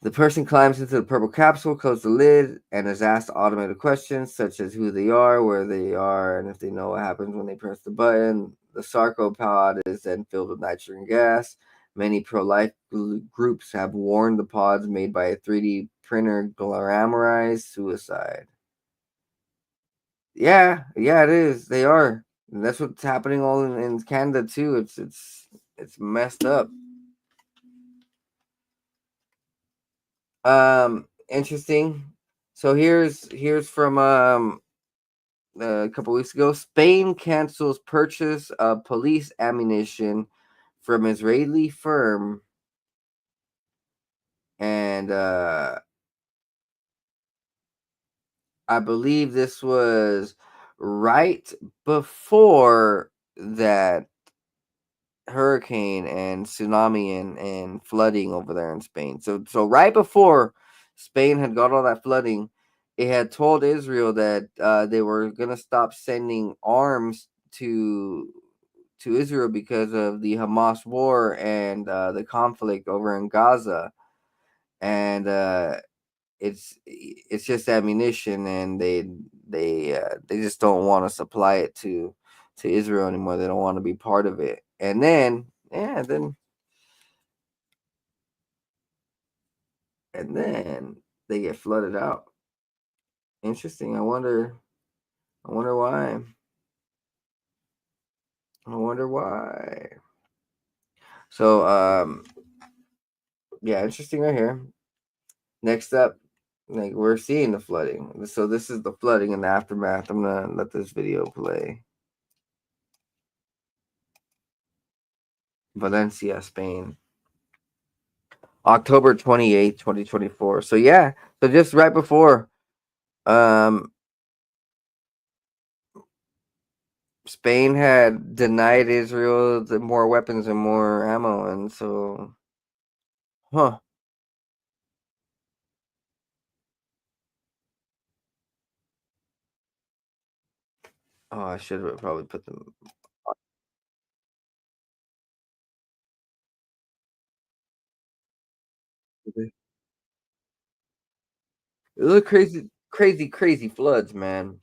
The person climbs into the purple capsule, closes the lid, and is asked automated questions such as who they are, where they are, and if they know what happens when they press the button. The sarcopod is then filled with nitrogen gas. Many pro-life groups have warned the pods made by a 3D printer glamorize suicide. Yeah, it is. They are. And that's what's happening all in Canada too. It's messed up. Interesting. So here's from a couple weeks ago. Spain cancels purchase of police ammunition from Israeli firm, and I believe this was right before that hurricane and tsunami and flooding over there in Spain. So right before Spain had got all that flooding, it had told Israel that they were gonna stop sending arms to Israel because of the Hamas war and the conflict over in Gaza, and it's just ammunition, and they just don't want to supply it to Israel anymore. They don't want to be part of it. And then they get flooded out. Interesting. I wonder why. I wonder why. So yeah, interesting right here. Next up, like we're seeing the flooding. So this is the flooding and the aftermath. I'm gonna let this video play. Valencia, Spain. October 28th, 2024. So yeah, so just right before um Spain had denied Israel the more weapons and more ammo, and so huh. Oh, I should have probably put them. It look crazy floods, man.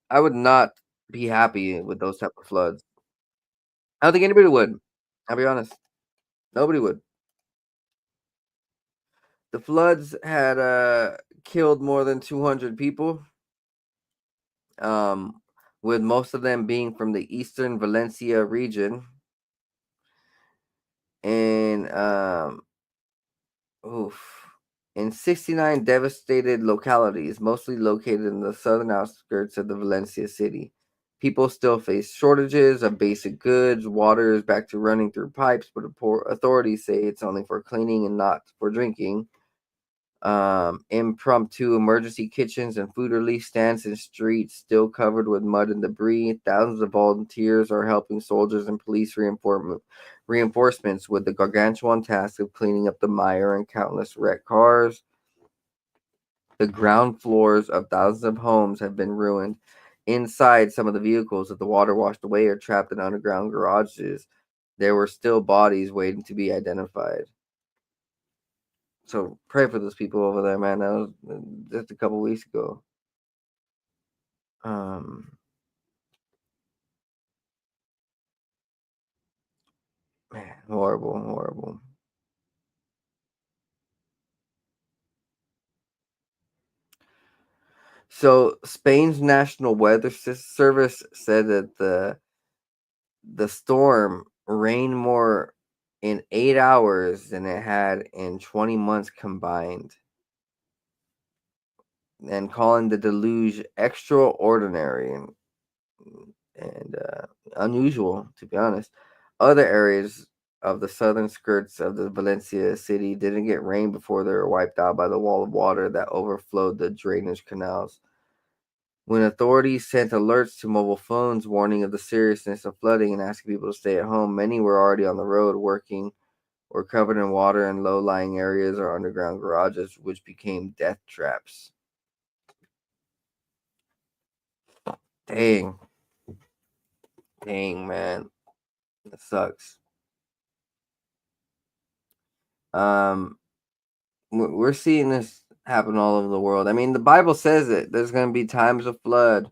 I would not be happy with those type of floods. I don't think anybody would. I'll be honest. Nobody would. The floods had killed more than 200 people, um, with most of them being from the eastern Valencia region. And oof, in 69 devastated localities, mostly located in the southern outskirts of the Valencia city. People still face shortages of basic goods. Water is back to running through pipes, but authorities say it's only for cleaning and not for drinking. Impromptu emergency kitchens and food relief stands in streets still covered with mud and debris. Thousands of volunteers are helping soldiers and police reinforcements with the gargantuan task of cleaning up the mire and countless wrecked cars. The ground floors of thousands of homes have been ruined. Inside some of the vehicles that the water washed away are trapped in underground garages. There were still bodies waiting to be identified. So pray for those people over there, man. That was just a couple weeks ago. Um, Man, horrible, horrible. So Spain's National Weather Service said that the storm rained more in 8 hours than it had in 20 months combined, and calling the deluge extraordinary and unusual, to be honest. Other areas of the southern skirts of the Valencia city didn't get rain before they were wiped out by the wall of water that overflowed the drainage canals. When authorities sent alerts to mobile phones warning of the seriousness of flooding and asking people to stay at home, many were already on the road working or covered in water in low lying areas or underground garages, which became death traps. Dang, dang, man. That sucks. Um, we're seeing this happen all over the world. I mean, the Bible says it. There's going to be times of flood,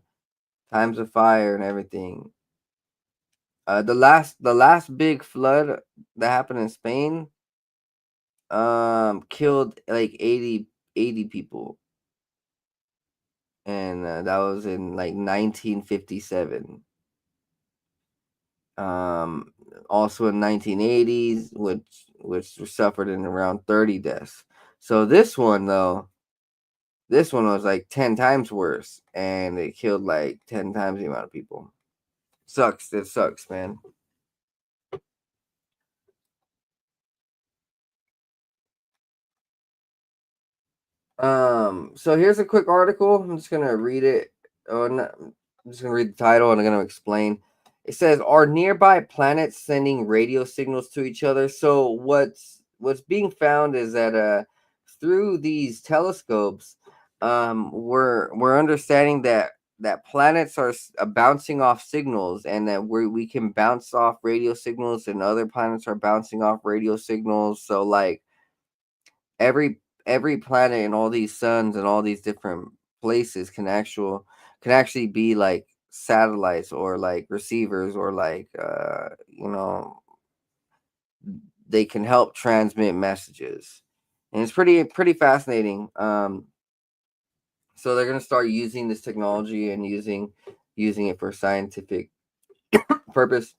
times of fire, and everything. The last big flood that happened in Spain, killed like 80 people, and that was in like 1957. Um, Also in 1980s, which suffered in around 30 deaths. So this one was like 10 times worse, and it killed like 10 times the amount of people. Sucks. It sucks, man. So here's a quick article. I'm just gonna read it. I'm just gonna read the title and I'm gonna explain. It says, "Are nearby planets sending radio signals to each other?" So what's being found is that through these telescopes, we're understanding that planets are bouncing off signals, and that we can bounce off radio signals, and other planets are bouncing off radio signals. So like every planet and all these suns and all these different places can actually be like satellites or like receivers or like they can help transmit messages, and it's pretty fascinating. So they're going to start using this technology and using it for scientific purpose.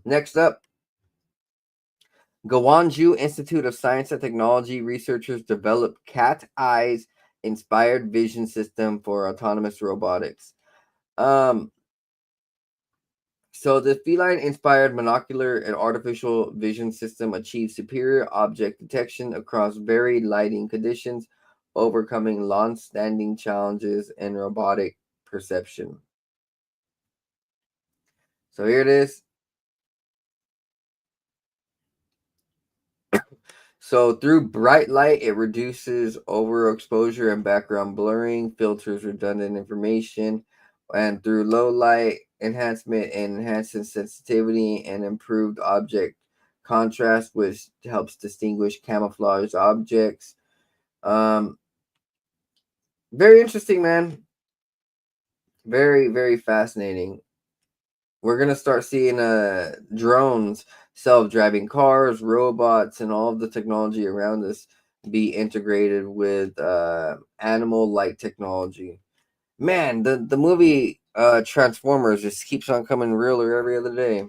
Next up, Gwangju Institute of Science and Technology researchers develop cat eyes inspired vision system for autonomous robotics. Um, so the feline inspired monocular and artificial vision system achieves superior object detection across varied lighting conditions, overcoming long-standing challenges in robotic perception. So here it is. So through bright light, it reduces overexposure and background blurring, filters redundant information, and through low light enhancement, and enhances sensitivity and improved object contrast, which helps distinguish camouflage objects. Um, Very interesting, man. Very, very fascinating. We're gonna start seeing drones, self-driving cars, robots, and all of the technology around us be integrated with animal-like technology. Man, the movie Transformers just keeps on coming realer every other day.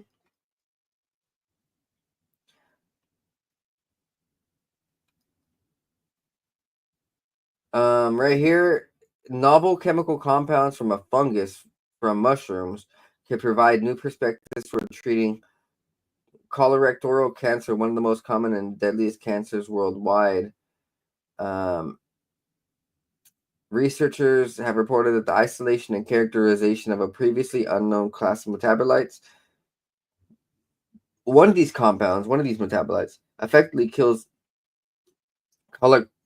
Right here, novel chemical compounds from a fungus from mushrooms can provide new perspectives for treating colorectal cancer, one of the most common and deadliest cancers worldwide. Um, Researchers have reported that the isolation and characterization of a previously unknown class of metabolites, one of these metabolites, effectively kills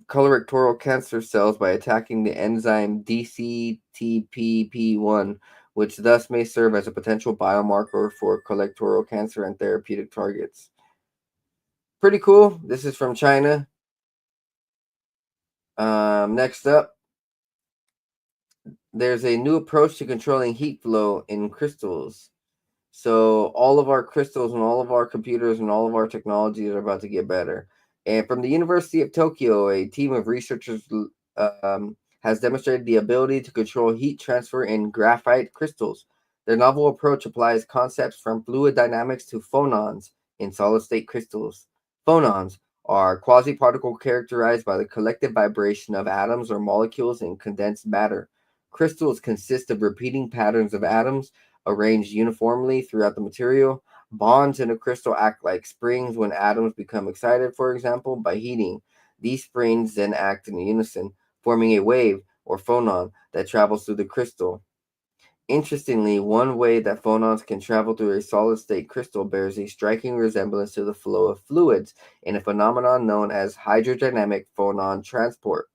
colorectal cancer cells by attacking the enzyme DCTPP1, which thus may serve as a potential biomarker for colorectal cancer and therapeutic targets. Pretty cool. This is from China. Next up, there's a new approach to controlling heat flow in crystals. So all of our crystals and all of our computers and all of our technologies are about to get better. And from the University of Tokyo, a team of researchers has demonstrated the ability to control heat transfer in graphite crystals. Their novel approach applies concepts from fluid dynamics to phonons in solid-state crystals. Phonons are quasi-particles characterized by the collective vibration of atoms or molecules in condensed matter. Crystals consist of repeating patterns of atoms arranged uniformly throughout the material. Bonds in a crystal act like springs when atoms become excited, for example, by heating. These springs then act in unison, forming a wave or phonon that travels through the crystal. Interestingly, one way that phonons can travel through a solid state crystal bears a striking resemblance to the flow of fluids in a phenomenon known as hydrodynamic phonon transport.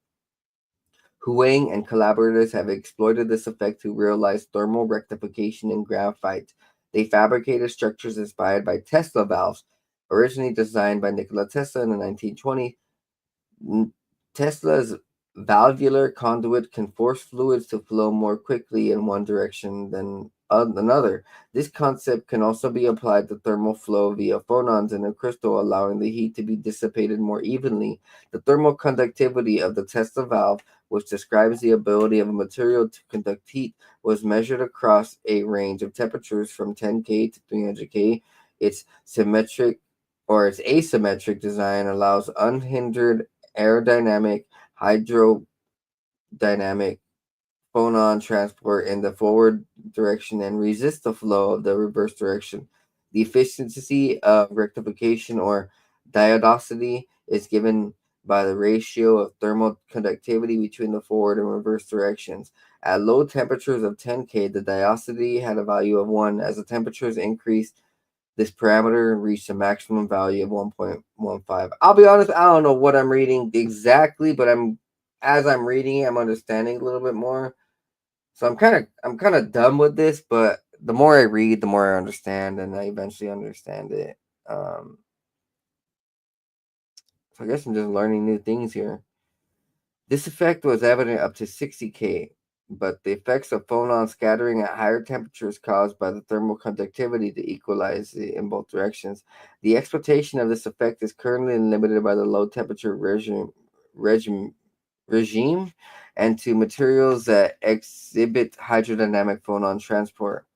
Huang and collaborators have exploited this effect to realize thermal rectification in graphite. They fabricated structures inspired by Tesla valves, originally designed by Nikola Tesla in the 1920s. Tesla's valvular conduit can force fluids to flow more quickly in one direction than another. This concept can also be applied to thermal flow via phonons in a crystal, allowing the heat to be dissipated more evenly. The thermal conductivity of the Tesla valve, which describes the ability of a material to conduct heat, was measured across a range of temperatures from 10K to 300K. Its asymmetric design allows unhindered aerodynamic, hydrodynamic phonon transport in the forward direction and resist the flow of the reverse direction. The efficiency of rectification or diodicity is given by the ratio of thermal conductivity between the forward and reverse directions. At low temperatures of 10K, the diodicity had a value of 1. As the temperatures increased, this parameter reached a maximum value of 1.15. I'll be honest, I don't know what I'm reading exactly, but as I'm reading it, I'm understanding a little bit more. So I'm kind of done with this, but the more I read, the more I understand, and I eventually understand it. So I guess I'm just learning new things here. This effect was evident up to 60K, but the effects of phonon scattering at higher temperatures caused by the thermal conductivity to equalize in both directions. The exploitation of this effect is currently limited by the low temperature regime, regime and to materials that exhibit hydrodynamic phonon transport.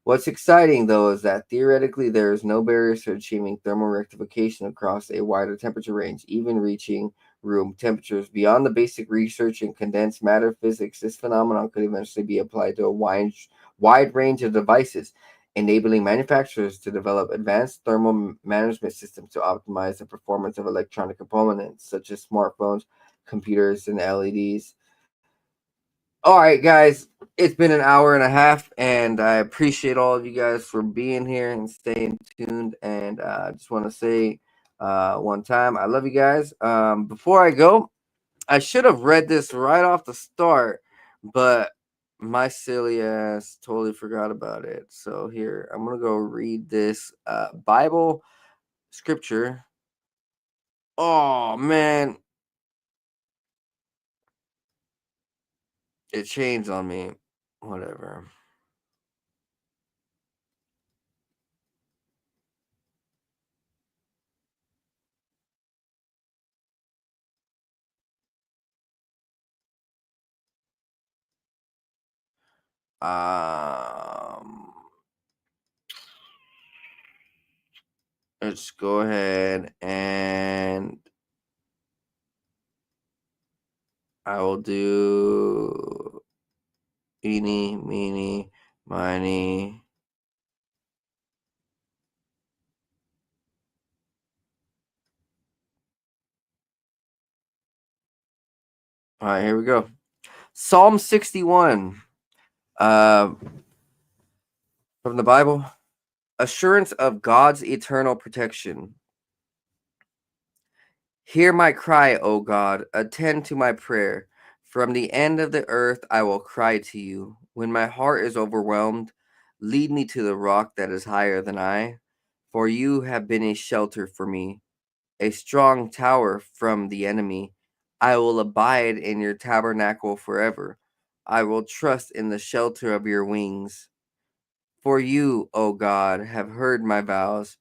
What's exciting, though, is that theoretically there is no barriers to achieving thermal rectification across a wider temperature range, even reaching room temperatures. Beyond the basic research in condensed matter physics, this phenomenon could eventually be applied to a wide range of devices, enabling manufacturers to develop advanced thermal management systems to optimize the performance of electronic components such as smartphones, computers, and LEDs. All right, guys, it's been an hour and a half, and I appreciate all of you guys for being here and staying tuned. And I just want to say one time, I love you guys. Before I go, I should have read this right off the start, but my silly ass totally forgot about it. So here, I'm going to go read this Bible scripture. Oh, man, it changed on me. whatever. Let's go ahead and I will do eeny, meeny, miny. All right, here we go. Psalm 61 from the Bible. Assurance of God's eternal protection. Hear my cry, O God, attend to my prayer. From the end of the earth I will cry to you. When my heart is overwhelmed, lead me to the rock that is higher than I. For you have been a shelter for me, a strong tower from the enemy. I will abide in your tabernacle forever. I will trust in the shelter of your wings. For you, O God, have heard my vows.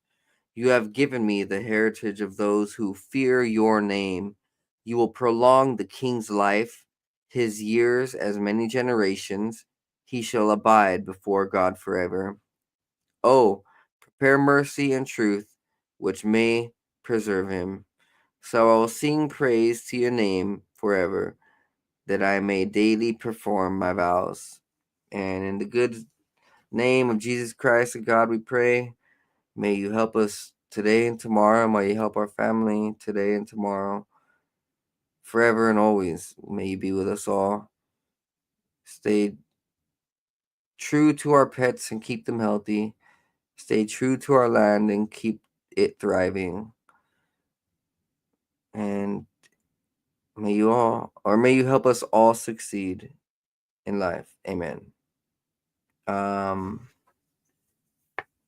You have given me the heritage of those who fear your name. You will prolong the king's life, his years as many generations. He shall abide before God forever. Oh, prepare mercy and truth, which may preserve him. So I will sing praise to your name forever, that I may daily perform my vows. And in the good name of Jesus Christ, of God, we pray. May you help us today and tomorrow. May you help our family today and tomorrow. Forever and always, may you be with us all. Stay true to our pets and keep them healthy. Stay true to our land and keep it thriving. And may you help us all succeed in life. Amen.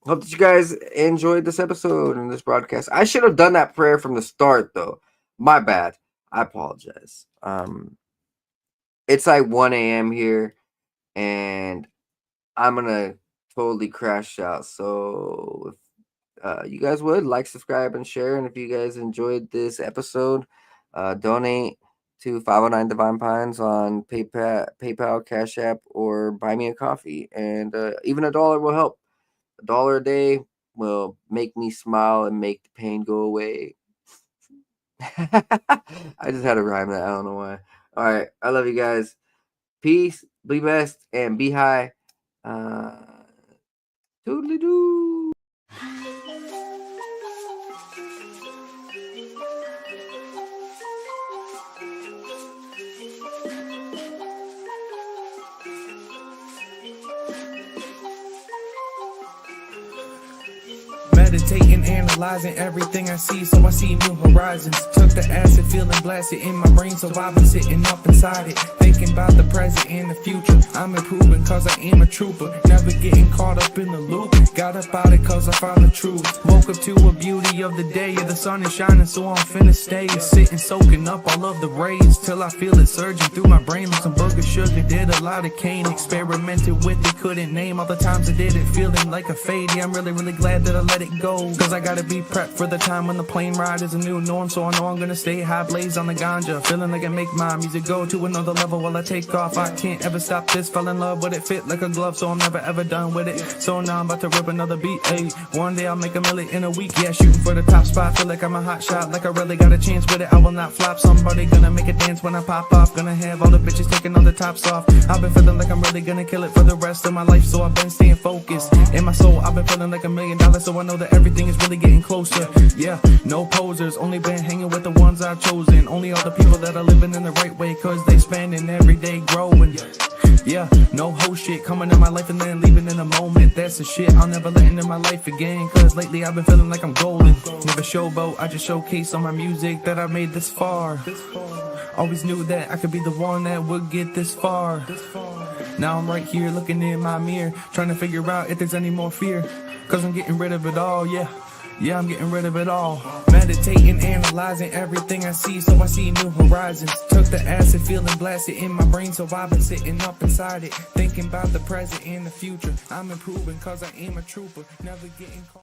Hope that you guys enjoyed this episode and this broadcast. I should have done that prayer from the start, though. My bad. I apologize. It's like 1 a.m. here, and I'm gonna totally crash out. So if you guys would like, subscribe, and share, and if you guys enjoyed this episode, donate to 509 Divine Pines on PayPal, Cash App, or buy me a coffee. And even $1 will help. $1 a day will make me smile and make the pain go away. I just had to rhyme that. I don't know why. All right. I love you guys. Peace. Be best and be high. Toodly doo. Meditating, analyzing everything I see, so I see new horizons. Took the acid, feeling blasted in my brain, so I've been sitting up inside it, thinking about the present and the future. I'm improving cause I am a trooper, never getting caught up in the loop. Got up out it cause I found the truth. Woke up to a beauty of the day, yeah, the sun is shining, so I'm finna stay. Sitting, soaking up all of the rays, till I feel it surging through my brain like some booger sugar. Did a lot of cane, experimented with it, couldn't name all the times I did it, feeling like a fade. Yeah, I'm really glad that I let it go, cause I gotta be prepped for the time when the plane ride is a new norm. So I know I'm gonna stay high, blaze on the ganja, feeling like I make my music go to another level while I take off. I can't ever stop this, fell in love with it, fit like a glove, so I'm never ever done with it. So now I'm about to rip another beat, ayy. One day I'll make $1 million in a week, yeah, shooting for the top spot. Feel like I'm a hot shot, like I really got a chance with it. I will not flop, somebody gonna make a dance when I pop off. Gonna have all the bitches taking all the tops off. I've been feeling like I'm really gonna kill it for the rest of my life, so I've been staying focused. In my soul, I've been feeling like $1 million, so I know that everything is really getting closer. Yeah, no posers, only been hanging with the ones I've chosen. Only all the people that are living in the right way, cause they spending every day growing. Yeah, no whole shit coming in my life and then leaving in a moment. That's the shit I'll never let into my life again, cause lately I've been feeling like I'm golden. Never showboat, I just showcase on my music that I made this far. Always knew that I could be the one that would get this far. Now I'm right here looking in my mirror, trying to figure out if there's any more fear, cause I'm getting rid of it all, yeah, I'm getting rid of it all. meditating, analyzing everything I see, so I see new horizons. Took the acid, feeling blasted in my brain, so I've been sitting up inside it, thinking about the present and the future. I'm improving cause I am a trooper, never getting caught.